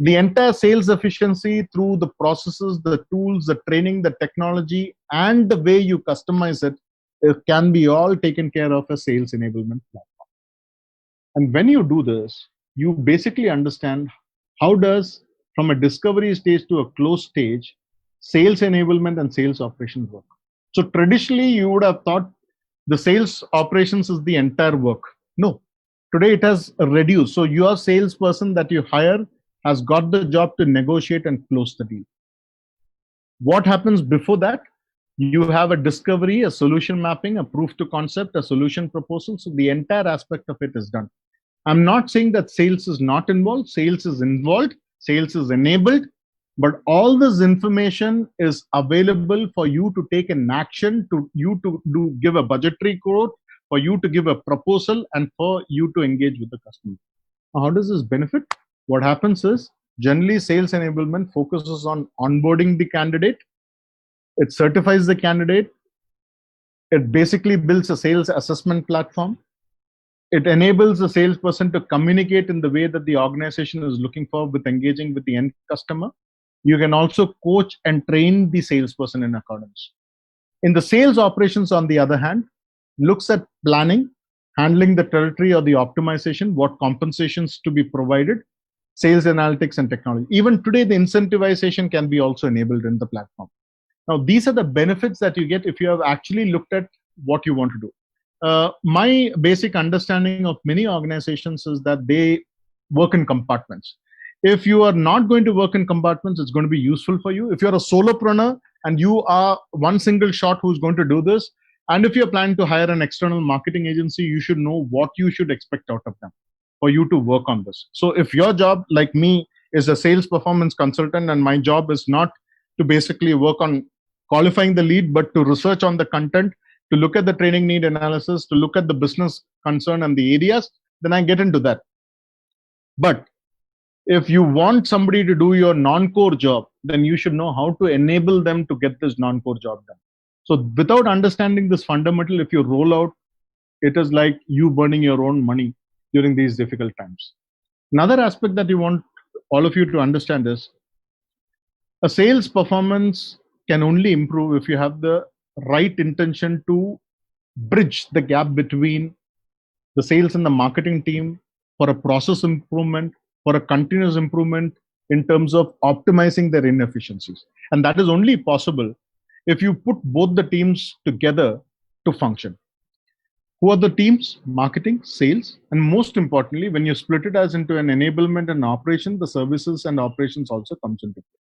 The entire sales efficiency through the processes, the tools, the training, the technology, and the way you customize it, it can be all taken care of a sales enablement platform. And when you do this, you basically understand how does, from a discovery stage to a close stage, sales enablement and sales operations work. So traditionally, you would have thought the sales operations is the entire work. No, today it has reduced. So your salesperson that you hire has got the job to negotiate and close the deal. What happens before that? You have a discovery, a solution mapping, a proof to concept, a solution proposal. So the entire aspect of it is done. I'm not saying that sales is not involved. Sales is involved. Sales is enabled. But all this information is available for you to take an action, to you to give a budgetary quote, for you to give a proposal, and for you to engage with the customer. Now, how does this benefit? What happens is, generally sales enablement focuses on onboarding the candidate. It certifies the candidate. It basically builds a sales assessment platform. It enables the salesperson to communicate in the way that the organization is looking for with engaging with the end customer. You can also coach and train the salesperson in accordance. In the sales operations, on the other hand, looks at planning, handling the territory or the optimization, what compensations to be provided, sales analytics and technology. Even today, the incentivization can be also enabled in the platform. Now, these are the benefits that you get if you have actually looked at what you want to do. My basic understanding of many organizations is that they work in compartments. If you are not going to work in compartments, it's going to be useful for you. If you're a solopreneur and you are one single shot who's going to do this, and if you're planning to hire an external marketing agency, you should know what you should expect out of them for you to work on this. So if your job, like me, is a sales performance consultant, and my job is not to basically work on qualifying the lead, but to research on the content, to look at the training need analysis, to look at the business concern and the areas, then I get into that. But if you want somebody to do your non-core job, then you should know how to enable them to get this non-core job done. So without understanding this fundamental, if you roll out, it is like you burning your own money during these difficult times. Another aspect that you want all of you to understand is a sales performance can only improve if you have the right intention to bridge the gap between the sales and the marketing team for a process improvement, for a continuous improvement in terms of optimizing their inefficiencies. And that is only possible if you put both the teams together to function. Who are the teams? Marketing, sales, and most importantly, when you split it as into an enablement and operation, the services and operations also comes into play.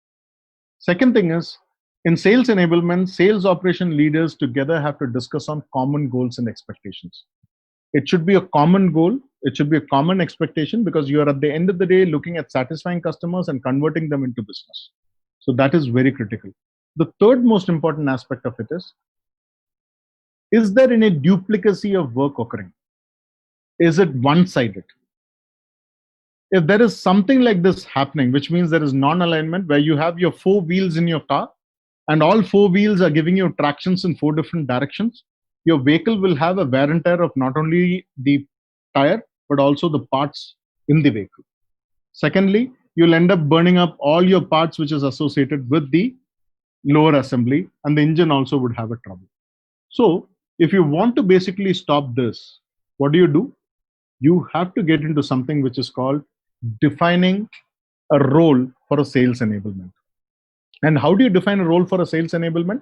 Second thing is, in sales enablement, sales operation leaders together have to discuss on common goals and expectations. It should be a common goal. It should be a common expectation because you are at the end of the day looking at satisfying customers and converting them into business. So that is very critical. The third most important aspect of it is there any duplicacy of work occurring? Is it one-sided? If there is something like this happening, which means there is non-alignment where you have your four wheels in your car and all four wheels are giving you tractions in four different directions, your vehicle will have a wear and tear of not only the tire, but also the parts in the vehicle. Secondly, you'll end up burning up all your parts which is associated with the lower assembly, and the engine also would have a trouble. So if you want to basically stop this, what do? You have to get into something which is called defining a role for a sales enablement. And how do you define a role for a sales enablement?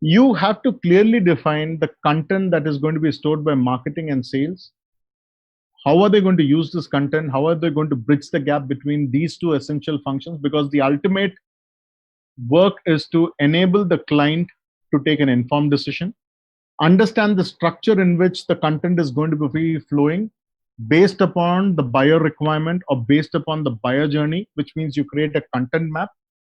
You have to clearly define the content that is going to be stored by marketing and sales. How are they going to use this content? How are they going to bridge the gap between these two essential functions? Because the ultimate work is to enable the client to take an informed decision, understand the structure in which the content is going to be flowing based upon the buyer requirement or based upon the buyer journey, which means you create a content map.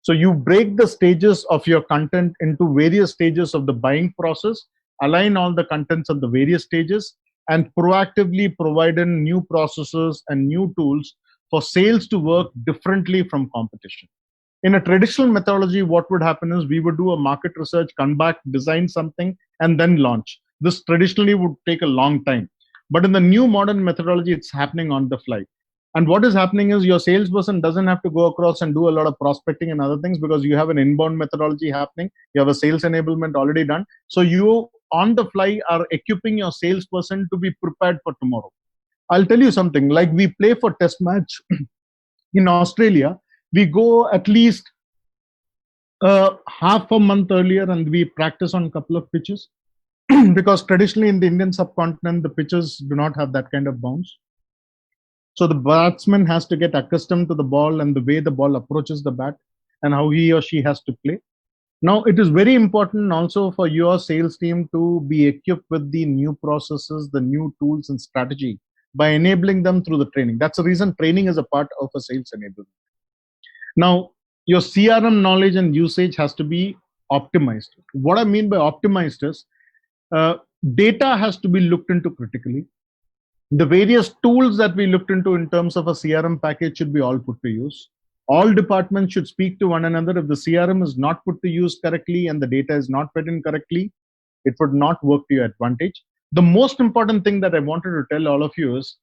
So you break the stages of your content into various stages of the buying process, align all the contents at the various stages, and proactively provide in new processes and new tools for sales to work differently from competition. In a traditional methodology, what would happen is we would do a market research, come back, design something, and then launch. This traditionally would take a long time. But in the new modern methodology, it's happening on the fly. And what is happening is your salesperson doesn't have to go across and do a lot of prospecting and other things because you have an inbound methodology happening. You have a sales enablement already done. So you on the fly are equipping your salesperson to be prepared for tomorrow. I'll tell you something, like we play for test match in Australia, we go at least half a month earlier and we practice on a couple of pitches because traditionally in the Indian subcontinent, the pitches do not have that kind of bounce. So the batsman has to get accustomed to the ball and the way the ball approaches the bat and how he or she has to play. Now, it is very important also for your sales team to be equipped with the new processes, the new tools and strategy by enabling them through the training. That's the reason training is a part of a sales enablement. Now, your CRM knowledge and usage has to be optimized. What I mean by optimized is data has to be looked into critically. The various tools that we looked into in terms of a CRM package should be all put to use. All departments should speak to one another. If the CRM is not put to use correctly and the data is not fed in correctly, it would not work to your advantage. The most important thing that I wanted to tell all of you is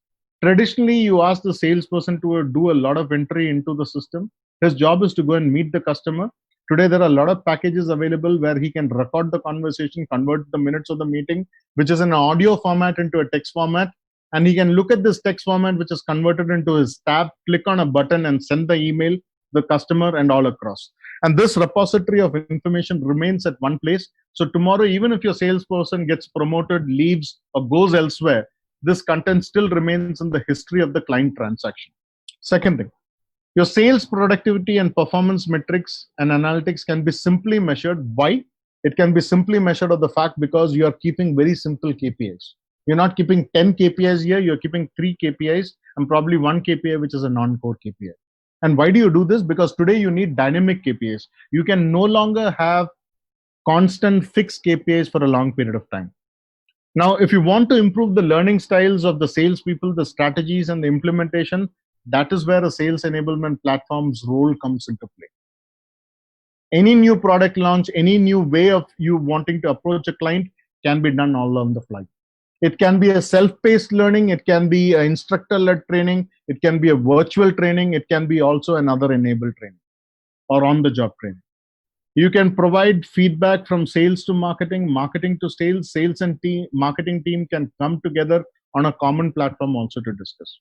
traditionally you ask the salesperson to do a lot of entry into the system. His job is to go and meet the customer. Today, there are a lot of packages available where he can record the conversation, convert the minutes of the meeting, which is an audio format into a text format. And he can look at this text format, which is converted into his tab, click on a button and send the email to the customer and all across. And this repository of information remains at one place. So tomorrow, even if your salesperson gets promoted, leaves, or goes elsewhere, this content still remains in the history of the client transaction. Second thing, your sales productivity and performance metrics and analytics can be simply measured. Why? It can be simply measured of the fact because you are keeping very simple KPIs. You're not keeping 10 KPIs here, you're keeping 3 KPIs and probably 1 KPI, which is a non-core KPI. And why do you do this? Because today you need dynamic KPIs. You can no longer have constant fixed KPIs for a long period of time. Now, if you want to improve the learning styles of the salespeople, the strategies and the implementation, that is where a sales enablement platform's role comes into play. Any new product launch, any new way of you wanting to approach a client can be done all on the fly. It can be a self-paced learning, it can be an instructor-led training, it can be a virtual training, it can be also another enabled training or on-the-job training. You can provide feedback from sales to marketing, marketing to sales, sales and marketing team can come together on a common platform also to discuss.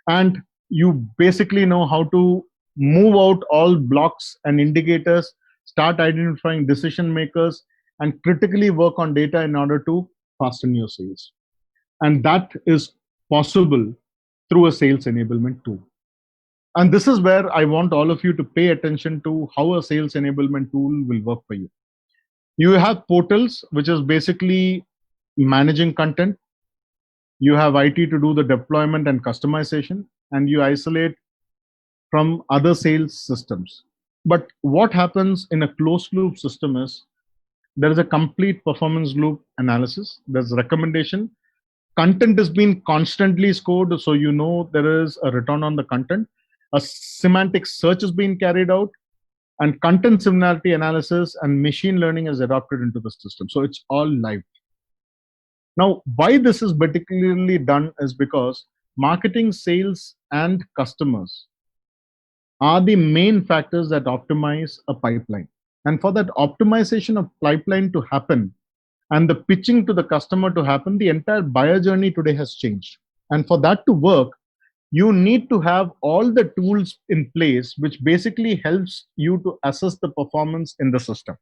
And you basically know how to move out all blocks and indicators, start identifying decision makers, and critically work on data in order to fasten your sales. And that is possible through a sales enablement tool. And this is where I want all of you to pay attention to how a sales enablement tool will work for you. You have portals, which is basically managing content. You have IT to do the deployment and customization, and you isolate from other sales systems. But what happens in a closed loop system is there is a complete performance loop analysis, there's recommendation. Content is being constantly scored, so you know there is a return on the content. A semantic search is being carried out, and content similarity analysis and machine learning is adopted into the system. So it's all live. Now, why this is particularly done is because marketing, sales, and customers are the main factors that optimize a pipeline. And for that optimization of pipeline to happen and the pitching to the customer to happen, the entire buyer journey today has changed. And for that to work, you need to have all the tools in place, which basically helps you to assess the performance in the system.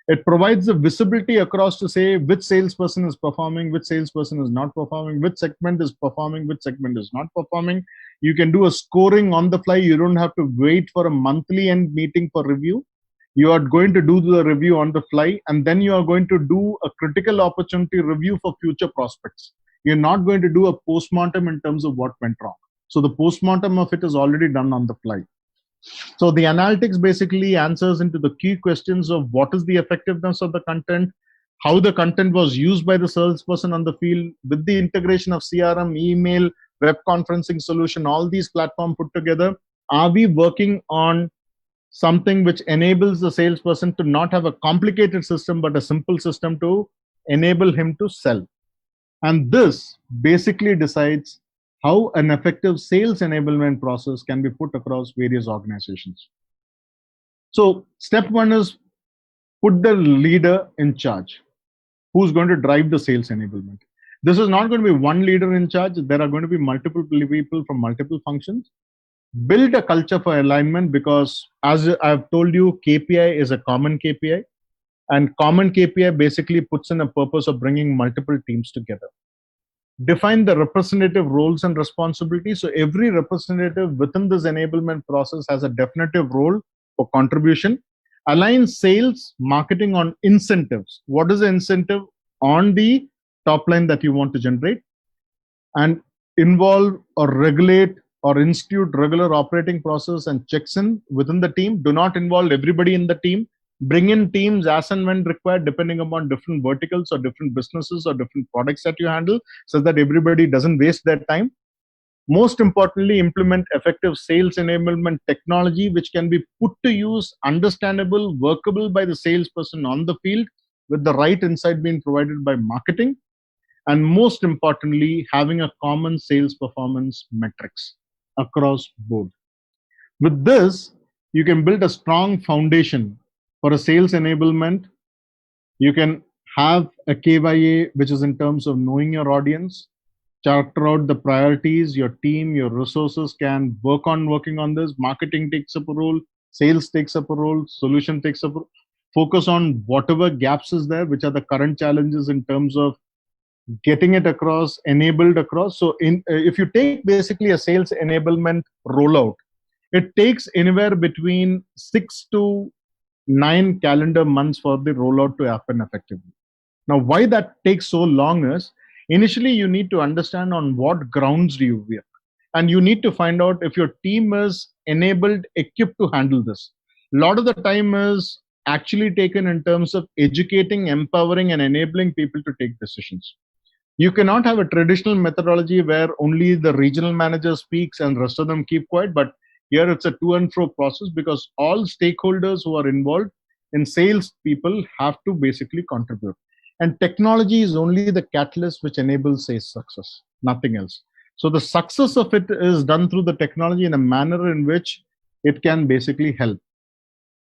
It provides the visibility across to say which salesperson is performing, which salesperson is not performing, which segment is performing, which segment is not performing. You can do a scoring on the fly. You don't have to wait for a monthly end meeting for review. You are going to do the review on the fly, and then you are going to do a critical opportunity review for future prospects. You're not going to do a postmortem in terms of what went wrong. So the postmortem of it is already done on the fly. So the analytics basically answers into the key questions of what is the effectiveness of the content, how the content was used by the salesperson on the field, with the integration of CRM, email, web conferencing solution, all these platforms put together. Are we working on something which enables the salesperson to not have a complicated system, but a simple system to enable him to sell? And this basically decides how an effective sales enablement process can be put across various organizations. So step one is put the leader in charge, who's going to drive the sales enablement. This is not going to be one leader in charge. There are going to be multiple people from multiple functions. Build a culture for alignment, because as I've told you, KPI is a common KPI, and common KPI basically puts in a purpose of bringing multiple teams together. Define the representative roles and responsibilities. So every representative within this enablement process has a definitive role for contribution. Align sales, marketing on incentives. What is the incentive on the top line that you want to generate? And involve or regulate or institute regular operating process and checks in within the team. Do not involve everybody in the team. Bring in teams as and when required, depending upon different verticals or different businesses or different products that you handle, so that everybody doesn't waste their time. Most importantly, implement effective sales enablement technology, which can be put to use, understandable, workable by the salesperson on the field, with the right insight being provided by marketing. And most importantly, having a common sales performance metrics across board. With this, you can build a strong foundation for a sales enablement. You can have a KYA, which is in terms of knowing your audience, charter out the priorities. Your team, your resources can working on this. Marketing takes up a role, sales takes up a role, solution takes up a role. Focus on whatever gaps is there, which are the current challenges in terms of getting it across, enabled across. So if you take basically a sales enablement rollout, it takes anywhere between 6 to 9 calendar months for the rollout to happen effectively. Now, why that takes so long is, initially you need to understand on what grounds do you work, and you need to find out if your team is enabled, equipped to handle this. A lot of the time is actually taken in terms of educating, empowering, and enabling people to take decisions. You cannot have a traditional methodology where only the regional manager speaks and rest of them keep quiet, but here it's a to and fro process, because all stakeholders who are involved in sales people have to basically contribute. And technology is only the catalyst which enables sales success, nothing else. So the success of it is done through the technology in a manner in which it can basically help.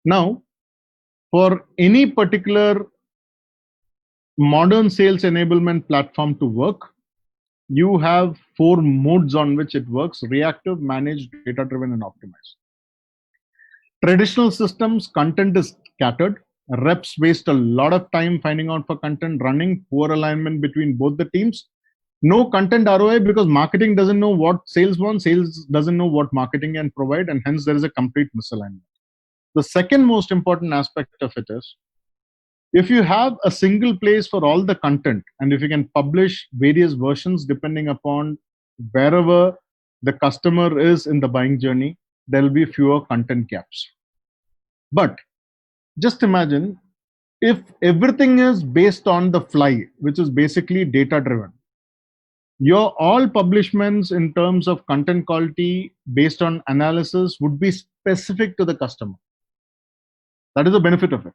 Now, for any particular modern sales enablement platform to work, you have 4 modes on which it works: reactive, managed, data driven, and optimized. Traditional systems, content is scattered. Reps waste a lot of time finding out for content, running, poor alignment between both the teams. No content ROI because marketing doesn't know what sales want, sales doesn't know what marketing can provide, and hence there is a complete misalignment. The second most important aspect of it is if you have a single place for all the content and if you can publish various versions depending upon wherever the customer is in the buying journey, there will be fewer content gaps. But just imagine if everything is based on the fly, which is basically data driven. Your all publishments in terms of content quality based on analysis would be specific to the customer. That is the benefit of it.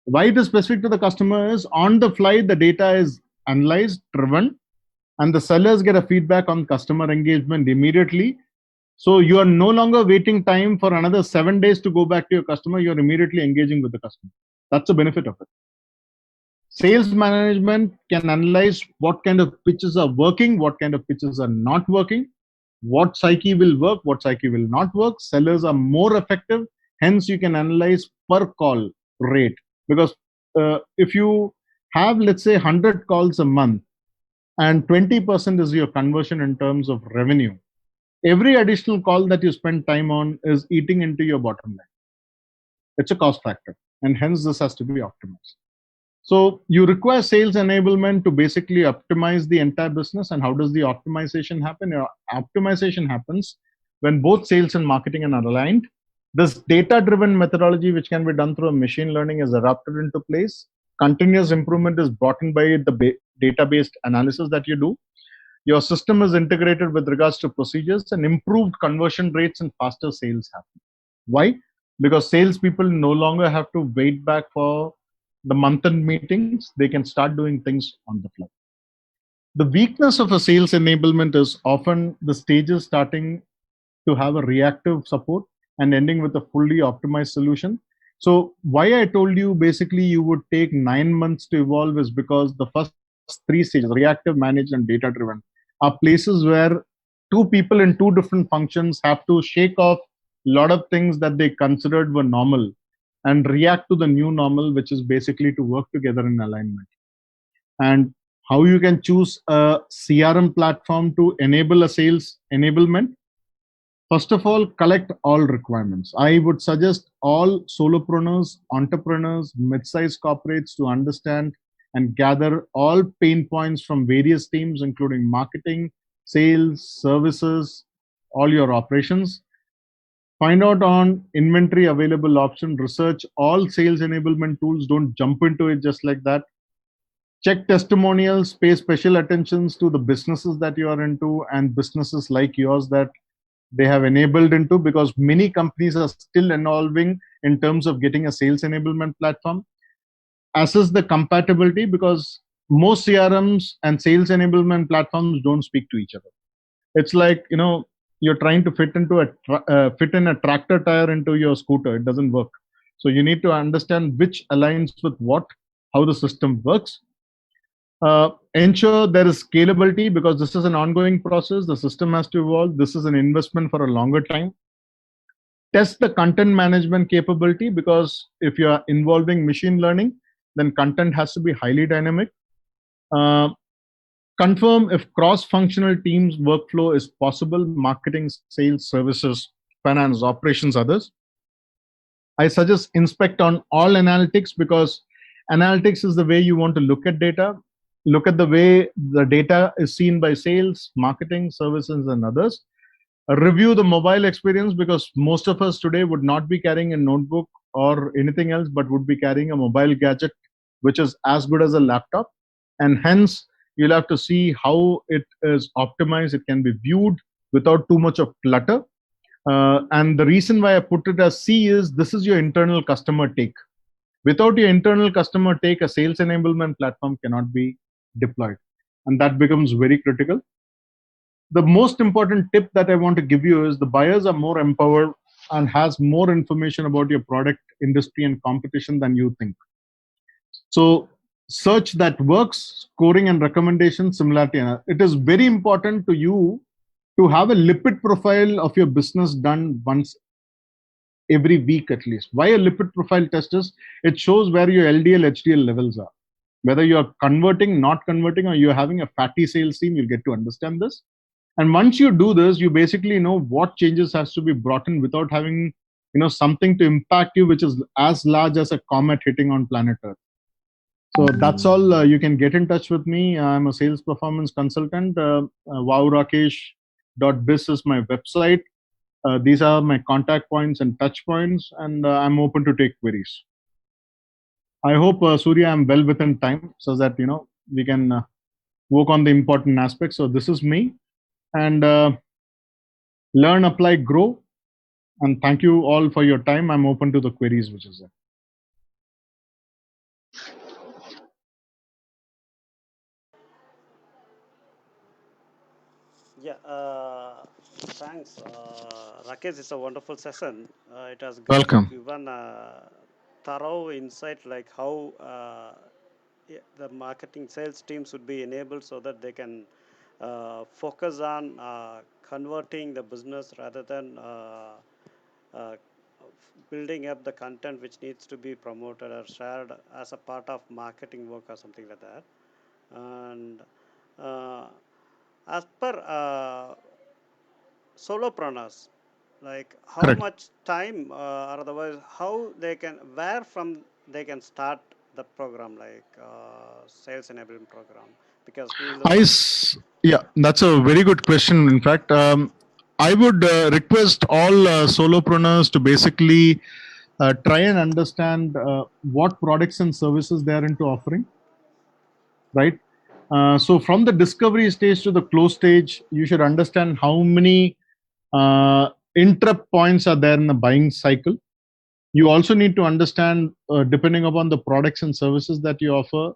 Why it is specific to the customer is on the fly, the data is analyzed, driven, and the sellers get a feedback on customer engagement immediately. So you are no longer waiting time for another 7 days to go back to your customer. You're immediately engaging with the customer. That's the benefit of it. Sales management can analyze what kind of pitches are working, what kind of pitches are not working, what psyche will work, what psyche will not work. Sellers are more effective. Hence, you can analyze per call rate. Because if you have, let's say, 100 calls a month and 20% is your conversion in terms of revenue, every additional call that you spend time on is eating into your bottom line. It's a cost factor. And hence, this has to be optimized. So you require sales enablement to basically optimize the entire business. And how does the optimization happen? Optimization happens when both sales and marketing are aligned. This data-driven methodology, which can be done through a machine learning, is adapted into place. Continuous improvement is brought in by the data-based analysis that you do. Your system is integrated with regards to procedures, and improved conversion rates and faster sales happen. Why? Because salespeople no longer have to wait back for the month-end meetings. They can start doing things on the fly. The weakness of a sales enablement is often the stages starting to have a reactive support and ending with a fully optimized solution. So why I told you basically you would take 9 months to evolve is because the first 3 stages, reactive, managed, and data-driven, are places where 2 people in 2 different functions have to shake off a lot of things that they considered were normal and react to the new normal, which is basically to work together in alignment. And how you can choose a CRM platform to enable a sales enablement. First of all, collect all requirements. I would suggest all solopreneurs, entrepreneurs, mid-sized corporates to understand and gather all pain points from various teams, including marketing, sales, services, all your operations. Find out on inventory available option, research all sales enablement tools. Don't jump into it just like that. Check testimonials, pay special attentions to the businesses that you are into and businesses like yours that they have enabled into, because many companies are still evolving in terms of getting a sales enablement platform. Assess the compatibility, because most CRMs and sales enablement platforms don't speak to each other. It's like, you're trying to fit in a tractor tire into your scooter. It doesn't work. So you need to understand which aligns with what, how the system works. Ensure there is scalability, because this is an ongoing process. The system has to evolve. This is an investment for a longer time. Test the content management capability, because if you are involving machine learning, then content has to be highly dynamic. Confirm if cross-functional teams workflow is possible: marketing, sales, services, finance, operations, others. I suggest inspect on all analytics, because analytics is the way you want to look at data. Look at the way the data is seen by sales, marketing, services, and others. Review the mobile experience, because most of us today would not be carrying a notebook or anything else, but would be carrying a mobile gadget, which is as good as a laptop. And hence, you'll have to see how it is optimized. It can be viewed without too much of clutter. And the reason why I put it as C is this is your internal customer take. Without your internal customer take, a sales enablement platform cannot be deployed. And that becomes very critical. The most important tip that I want to give you is the buyers are more empowered and has more information about your product, industry, and competition than you think. So search that works, scoring and recommendation, similarity. It is very important to you to have a lipid profile of your business done once every week at least. Why a lipid profile test is? It shows where your LDL, HDL levels are. Whether you're converting, not converting, or you're having a fatty sales team, you'll get to understand this. And once you do this, you basically know what changes has to be brought in without having, something to impact you, which is as large as a comet hitting on planet Earth. So that's all. You can get in touch with me. I'm a sales performance consultant. Wowrakesh.biz is my website. These are my contact points and touch points, and I'm open to take queries. I hope, Surya, I'm well within time so that, we can work on the important aspects. So this is me, and learn, apply, grow. And thank you all for your time. I'm open to the queries which is there. Yeah, thanks, Rakesh. It's a wonderful session. It has Welcome. given a thorough insight like how the marketing sales team should be enabled so that they can focus on converting the business rather than uh, building up the content which needs to be promoted or shared as a part of marketing work or something like that. And uh, as per solopreneurs, like how Correct. much time or otherwise how they can, where from they can start the program, like sales enablement program, because we look. Yeah, that's a very good question. In fact, I would request all solopreneurs to basically try and understand what products and services they are into offering, right? So from the discovery stage to the close stage, you should understand how many interrupt points are there in the buying cycle. You also need to understand, depending upon the products and services that you offer,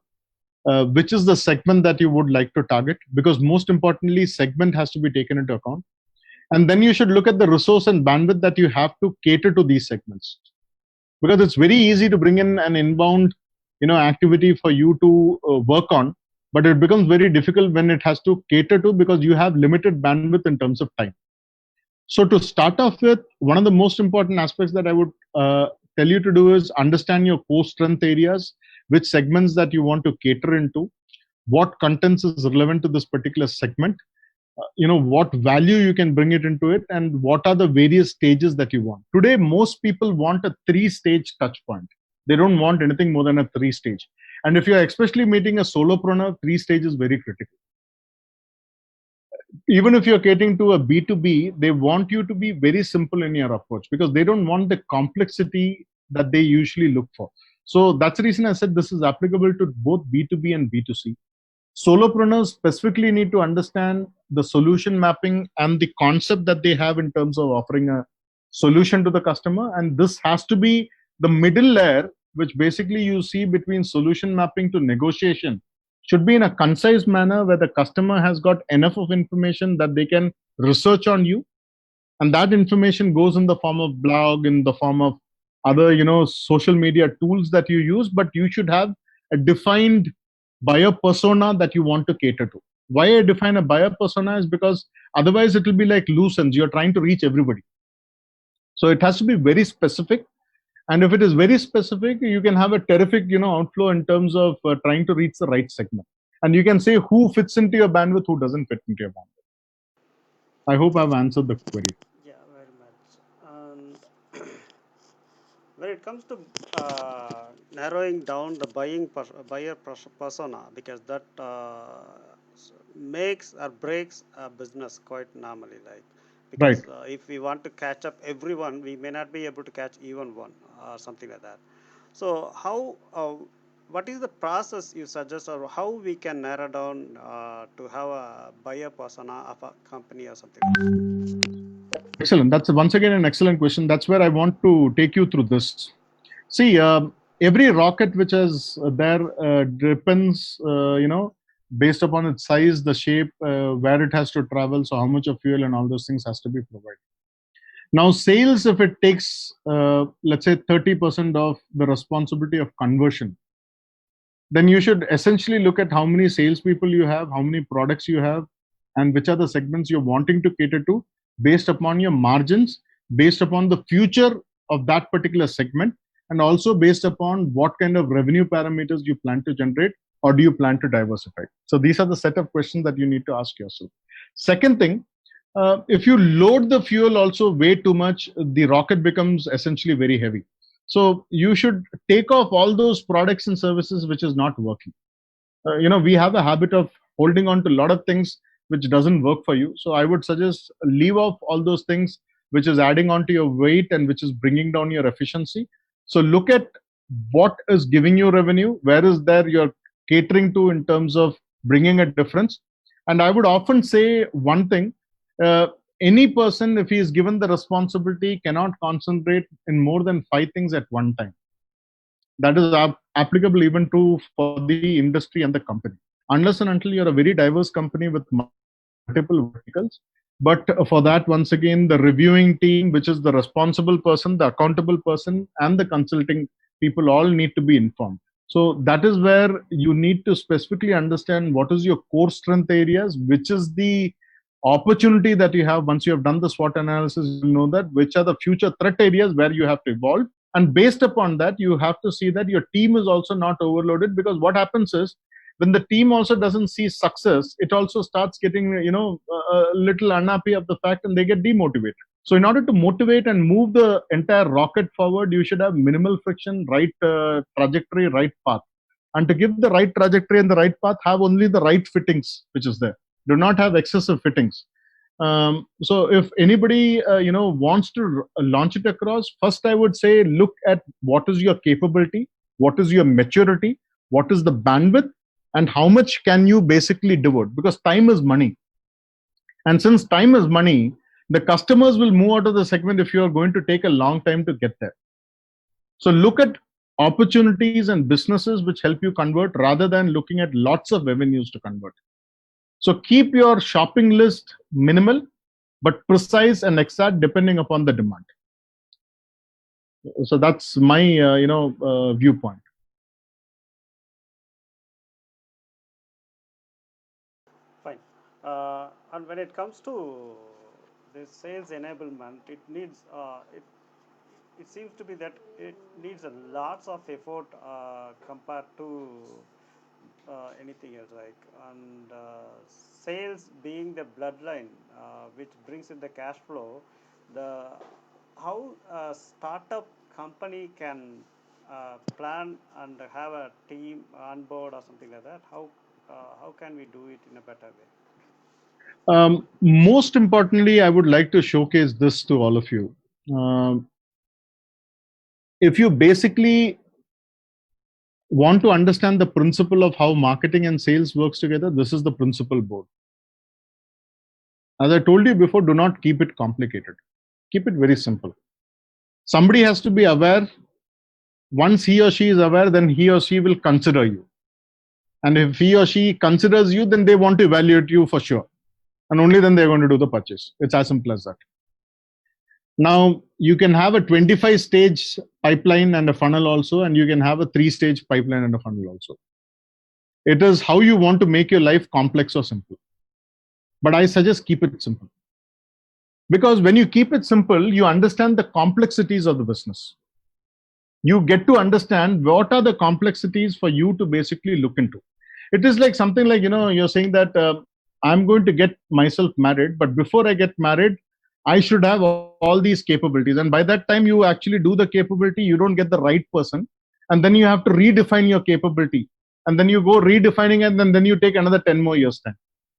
which is the segment that you would like to target, because most importantly, segment has to be taken into account. And then you should look at the resource and bandwidth that you have to cater to these segments, because it's very easy to bring in an inbound, activity for you to work on, but it becomes very difficult when it has to cater to, because you have limited bandwidth in terms of time. So to start off with, one of the most important aspects that I would tell you to do is understand your core strength areas, which segments that you want to cater into, what contents is relevant to this particular segment, what value you can bring it into it, and what are the various stages that you want. Today, most people want a 3-stage touch point. They don't want anything more than a 3-stage. And if you're especially meeting a solopreneur, 3 stage is very critical. Even if you're catering to a B2B, they want you to be very simple in your approach, because they don't want the complexity that they usually look for. So that's the reason I said this is applicable to both B2B and B2C. Solopreneurs specifically need to understand the solution mapping and the concept that they have in terms of offering a solution to the customer. And this has to be the middle layer, which basically you see between solution mapping to negotiation, should be in a concise manner where the customer has got enough of information that they can research on you. And that information goes in the form of blog, in the form of other, social media tools that you use, but you should have a defined buyer persona that you want to cater to. Why I define a buyer persona is because otherwise it will be like loose ends. You're trying to reach everybody. So it has to be very specific. And if it is very specific, you can have a terrific, outflow in terms of trying to reach the right segment. And you can say who fits into your bandwidth, who doesn't fit into your bandwidth. I hope I've answered the query. Yeah, very much. And when it comes to narrowing down the buyer persona, because that makes or breaks a business quite normally, like, Right. because if we want to catch up everyone, we may not be able to catch even one or something like that. So how what is the process you suggest, or how we can narrow down to have a buyer persona of a company or something like that? Excellent. That's once again an excellent question. That's where I want to take you through this. See, every rocket which is there depends, based upon its size, the shape, where it has to travel, so how much of fuel and all those things has to be provided. Now, sales, if it takes, let's say, 30% of the responsibility of conversion, then you should essentially look at how many salespeople you have, how many products you have, and which are the segments you're wanting to cater to based upon your margins, based upon the future of that particular segment, and also based upon what kind of revenue parameters you plan to generate or do you plan to diversify? So these are the set of questions that you need to ask yourself. Second thing, if you load the fuel also way too much, the rocket becomes essentially very heavy. So you should take off all those products and services which is not working. We have a habit of holding on to a lot of things which doesn't work for you. So I would suggest leave off all those things which is adding on to your weight and which is bringing down your efficiency. So look at what is giving you revenue, where is there you're catering to in terms of bringing a difference. And I would often say one thing, uh, any person, if he is given the responsibility, cannot concentrate in more than 5 things at one time. That is applicable even to for the industry and the company. Unless and until you're a very diverse company with multiple verticals. But for that, once again, the reviewing team, which is the responsible person, the accountable person, and the consulting people all need to be informed. So that is where you need to specifically understand what is your core strength areas, which is the opportunity that you have. Once you have done the SWOT analysis, you know that which are the future threat areas where you have to evolve. And based upon that, you have to see that your team is also not overloaded, because what happens is when the team also doesn't see success, it also starts getting, a little unhappy of the fact, and they get demotivated. So in order to motivate and move the entire rocket forward, you should have minimal friction, right trajectory, right path. And to give the right trajectory and the right path, have only the right fittings, which is there. Do not have excessive fittings. So if anybody wants to launch it across, first I would say look at what is your capability, what is your maturity, what is the bandwidth, and how much can you basically devote, because time is money. And since time is money, the customers will move out of the segment if you are going to take a long time to get there. So look at opportunities and businesses which help you convert, rather than looking at lots of avenues to convert. So keep your shopping list minimal, but precise and exact depending upon the demand. So that's my viewpoint. Fine. And when it comes to this sales enablement, it needs it seems to be that it needs a lots of effort compared to anything else, like, and sales being the bloodline which brings in the cash flow. The how a startup company can plan and have a team on board or something like that. How can we do it in a better way? Most importantly, I would like to showcase this to all of you. If you basically want to understand the principle of how marketing and sales works together, this is the principle board. As I told you before, do not keep it complicated. Keep it very simple. Somebody has to be aware. Once he or she is aware, then he or she will consider you. And if he or she considers you, then they want to evaluate you for sure. And only then they're going to do the purchase. It's as simple as that. Now, you can have a 25-stage pipeline and a funnel also, and you can have a 3-stage pipeline and a funnel also. It is how you want to make your life complex or simple. But I suggest keep it simple. Because when you keep it simple, you understand the complexities of the business. You get to understand what are the complexities for you to basically look into. It is like something like, you're saying that I'm going to get myself married, but before I get married, I should have all these capabilities. And by that time, you actually do the capability, you don't get the right person. And then you have to redefine your capability. And then you go redefining it, and then you take another 10 more years time.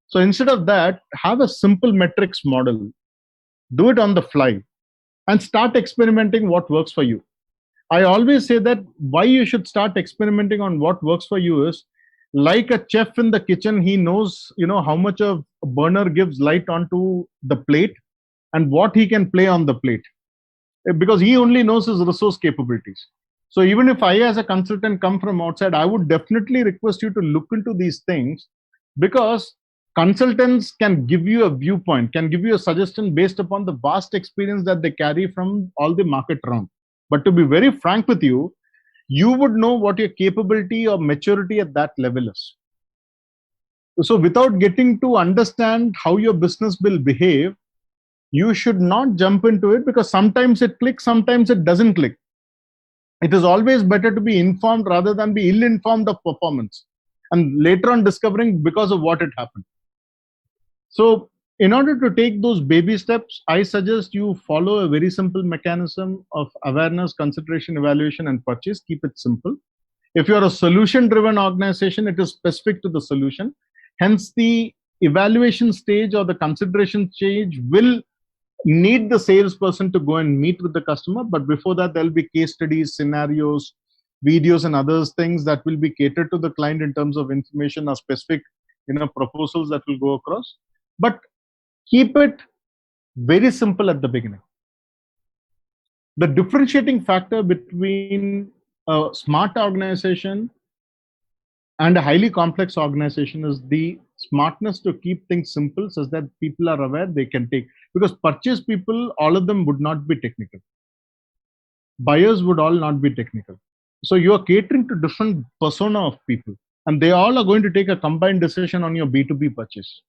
So instead of that, have a simple metrics model, do it on the fly, and start experimenting what works for you. I always say that why you should start experimenting on what works for you is, like a chef in the kitchen, he knows, how much a burner gives light onto the plate and what he can play on the plate, because he only knows his resource capabilities. So even if I as a consultant come from outside, I would definitely request you to look into these things, because consultants can give you a viewpoint, can give you a suggestion based upon the vast experience that they carry from all the market round. But to be very frank with you, you would know what your capability or maturity at that level is. So without getting to understand how your business will behave, you should not jump into it, because sometimes it clicks, sometimes it doesn't click. It is always better to be informed rather than be ill-informed of performance. and later on discovering because of what it happened. So in order to take those baby steps, I suggest you follow a very simple mechanism of awareness, consideration, evaluation, and purchase. Keep it simple. If you're a solution driven organization, it is specific to the solution. Hence, the evaluation stage or the consideration stage will need the salesperson to go and meet with the customer. But before that, there'll be case studies, scenarios, videos, and others things that will be catered to the client in terms of information or specific, proposals that will go across. But keep it very simple at the beginning. The differentiating factor between a smart organization and a highly complex organization is the smartness to keep things simple so that people are aware they can take. Because purchase people, all of them would not be technical. Buyers would all not be technical. So you are catering to different persona of people, and they all are going to take a combined decision on your B2B purchase.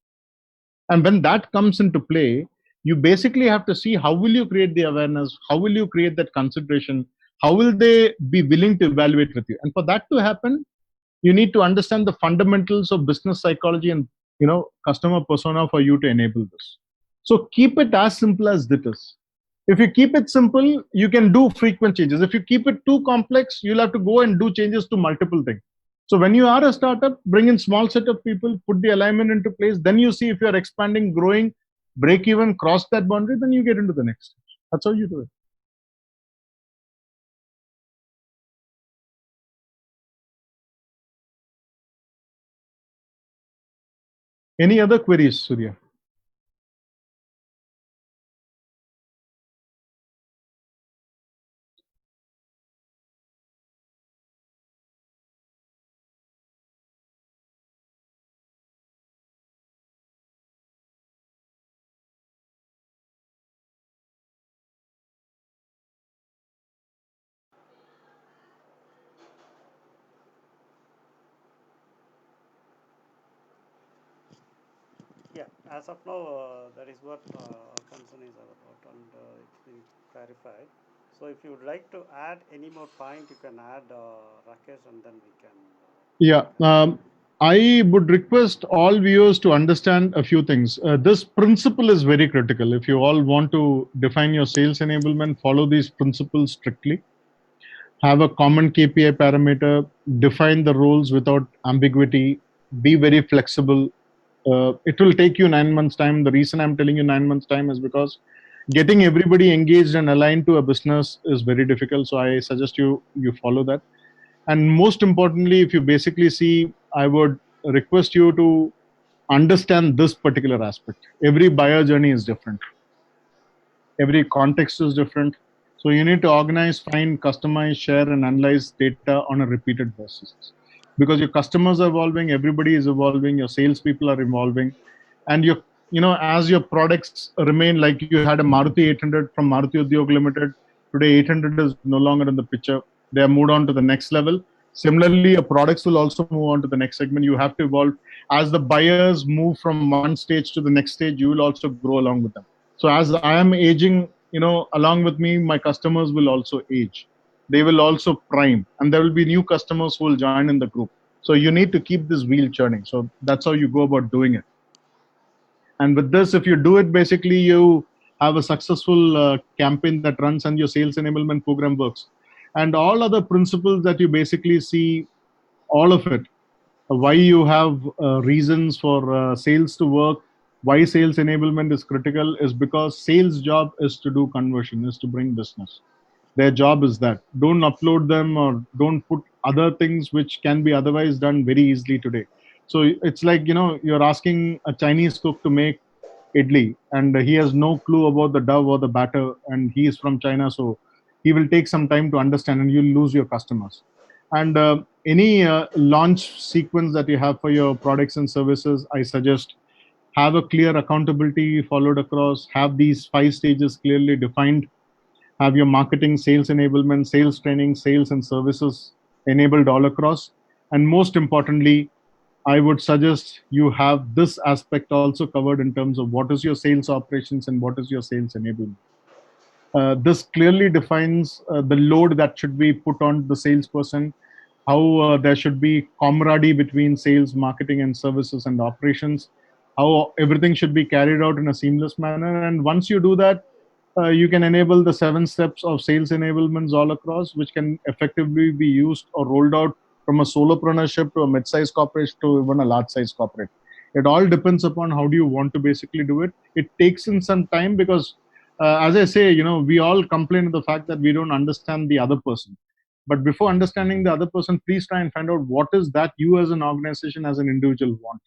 And when that comes into play, you basically have to see how will you create the awareness, how will you create that consideration, how will they be willing to evaluate with you. And for that to happen, you need to understand the fundamentals of business psychology and customer persona for you to enable this. So keep it as simple as it is. If you keep it simple, you can do frequent changes. If you keep it too complex, you'll have to go and do changes to multiple things. So when you are a startup, bring in small set of people, put the alignment into place. Then you see if you're expanding, growing, break even, cross that boundary, then you get into the next stage. That's how you do it. Any other queries, Surya? Yeah, as of now, that is what our concern is about, and it's been clarified. So, if you would like to add any more point, you can add, Rakesh, and then we can. Yeah. I would request all viewers to understand a few things. This principle is very critical. If you all want to define your sales enablement, follow these principles strictly. Have a common KPI parameter, define the roles without ambiguity, be very flexible. It will take you 9 months' time. The reason I'm telling you 9 months' time is because getting everybody engaged and aligned to a business is very difficult. So I suggest you follow that. And most importantly, if you basically see, I would request you to understand this particular aspect. Every buyer journey is different. Every context is different. So you need to organize, find, customize, share, and analyze data on a repeated basis. Because your customers are evolving, everybody is evolving, your salespeople are evolving, and as your products remain, like you had a Maruti 800 from Maruti Udyog Limited, today 800 is no longer in the picture. They have moved on to the next level. Similarly, your products will also move on to the next segment. You have to evolve. As the buyers move from one stage to the next stage, you will also grow along with them. So as I am aging, along with me, my customers will also age. They will also prime, and there will be new customers who will join in the group. So you need to keep this wheel churning. So that's how you go about doing it. And with this, if you do it, basically you have a successful campaign that runs and your sales enablement program works. And all other principles that you basically see, all of it, why you have reasons for sales to work, why sales enablement is critical is because sales job is to do conversion, is to bring business. Their job is that. Don't upload them or don't put other things which can be otherwise done very easily today. So it's like, you're asking a Chinese cook to make idli and he has no clue about the dough or the batter, and he is from China. So he will take some time to understand and you'll lose your customers. And any launch sequence that you have for your products and services, I suggest have a clear accountability followed across, have these 5 stages clearly defined, have your marketing, sales enablement, sales training, sales and services enabled all across. And most importantly, I would suggest you have this aspect also covered in terms of what is your sales operations and what is your sales enablement. This clearly defines the load that should be put on the salesperson, how there should be camaraderie between sales, marketing, and services and operations, how everything should be carried out in a seamless manner. And once you do that, you can enable the 7 steps of sales enablements all across, which can effectively be used or rolled out from a solopreneurship to a mid-sized corporation to even a large-sized corporate. It all depends upon how do you want to basically do it. It takes in some time because, as I say, we all complain of the fact that we don't understand the other person. But before understanding the other person, please try and find out what is that you as an organization, as an individual want.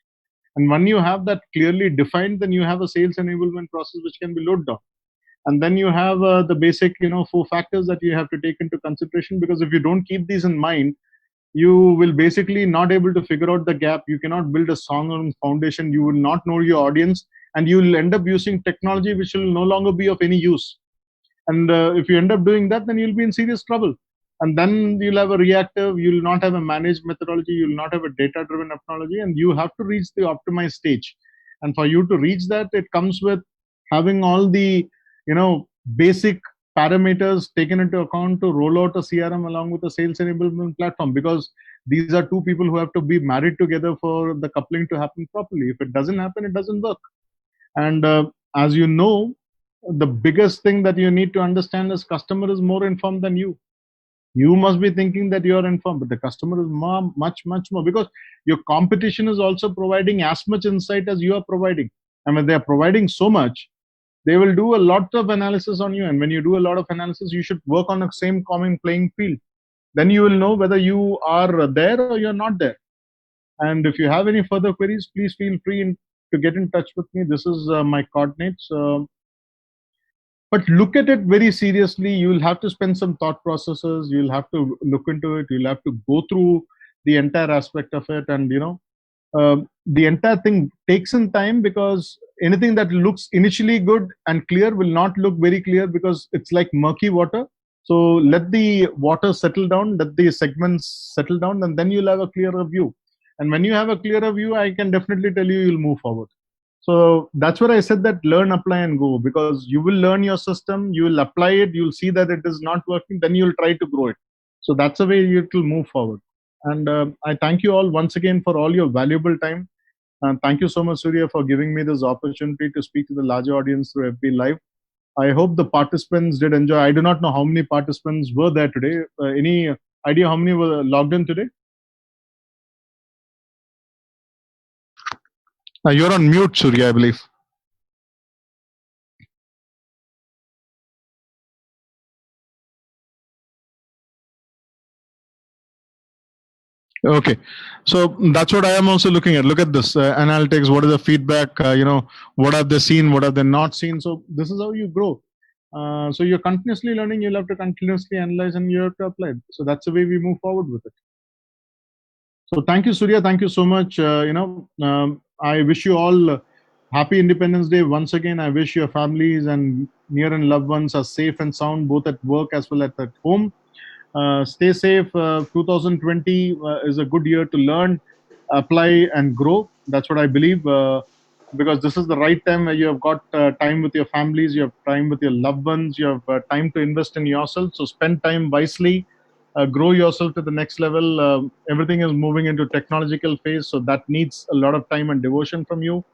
And when you have that clearly defined, then you have a sales enablement process which can be loaded down. And then you have the basic 4 factors that you have to take into consideration, because if you don't keep these in mind, you will basically not able to figure out the gap. You cannot build a strong foundation. You will not know your audience, and you will end up using technology which will no longer be of any use. And if you end up doing that, then you'll be in serious trouble. And then you'll have a reactive, you'll not have a managed methodology, you'll not have a data driven methodology, and you have to reach the optimized stage. And for you to reach that, it comes with having all the basic parameters taken into account to roll out a CRM along with a sales enablement platform, because these are two people who have to be married together for the coupling to happen properly. If it doesn't happen, it doesn't work. And as you know, the biggest thing that you need to understand is customer is more informed than you. You must be thinking that you are informed, but the customer is much more, because your competition is also providing as much insight as you are providing. And when they are providing so much, they will do a lot of analysis on you. And when you do a lot of analysis, you should work on the same common playing field. Then you will know whether you are there or you're not there. And if you have any further queries, please feel free to get in touch with me. This is my coordinates. But look at it very seriously. You will have to spend some thought processes. You'll have to look into it. You'll have to go through the entire aspect of it. And, the entire thing takes some time, because anything that looks initially good and clear will not look very clear, because it's like murky water. So let the water settle down, let the segments settle down, and then you'll have a clearer view. And when you have a clearer view, I can definitely tell you you'll move forward. So that's what I said, that learn, apply, and go, because you will learn your system, you will apply it, you'll see that it is not working, then you'll try to grow it. So that's the way you will move forward. And I thank you all once again for all your valuable time. And thank you so much, Surya, for giving me this opportunity to speak to the larger audience through FB Live. I hope the participants did enjoy. I do not know how many participants were there today. Any idea how many were logged in today? You're on mute, Surya, I believe. Okay, so that's what I am also looking at. Look at this analytics. What is the feedback? What have they seen? What have they not seen? So this is how you grow. So you're continuously learning. You'll have to continuously analyze, and you have to apply. So that's the way we move forward with it. So thank you, Surya. Thank you so much. I wish you all happy Independence Day once again. I wish your families and near and loved ones are safe and sound, both at work as well as at home. Stay safe. 2020 is a good year to learn, apply, and grow. That's what I believe, because this is the right time where you have got time with your families, you have time with your loved ones, you have time to invest in yourself. So spend time wisely, grow yourself to the next level. Everything is moving into technological phase, so that needs a lot of time and devotion from you.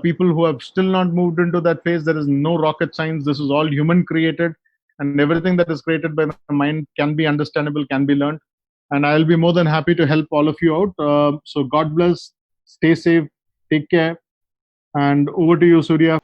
People who have still not moved into that phase, there is no rocket science. This is all human created. And everything that is created by the mind can be understandable, can be learned. And I'll be more than happy to help all of you out. So God bless, stay safe, take care. And over to you, Surya.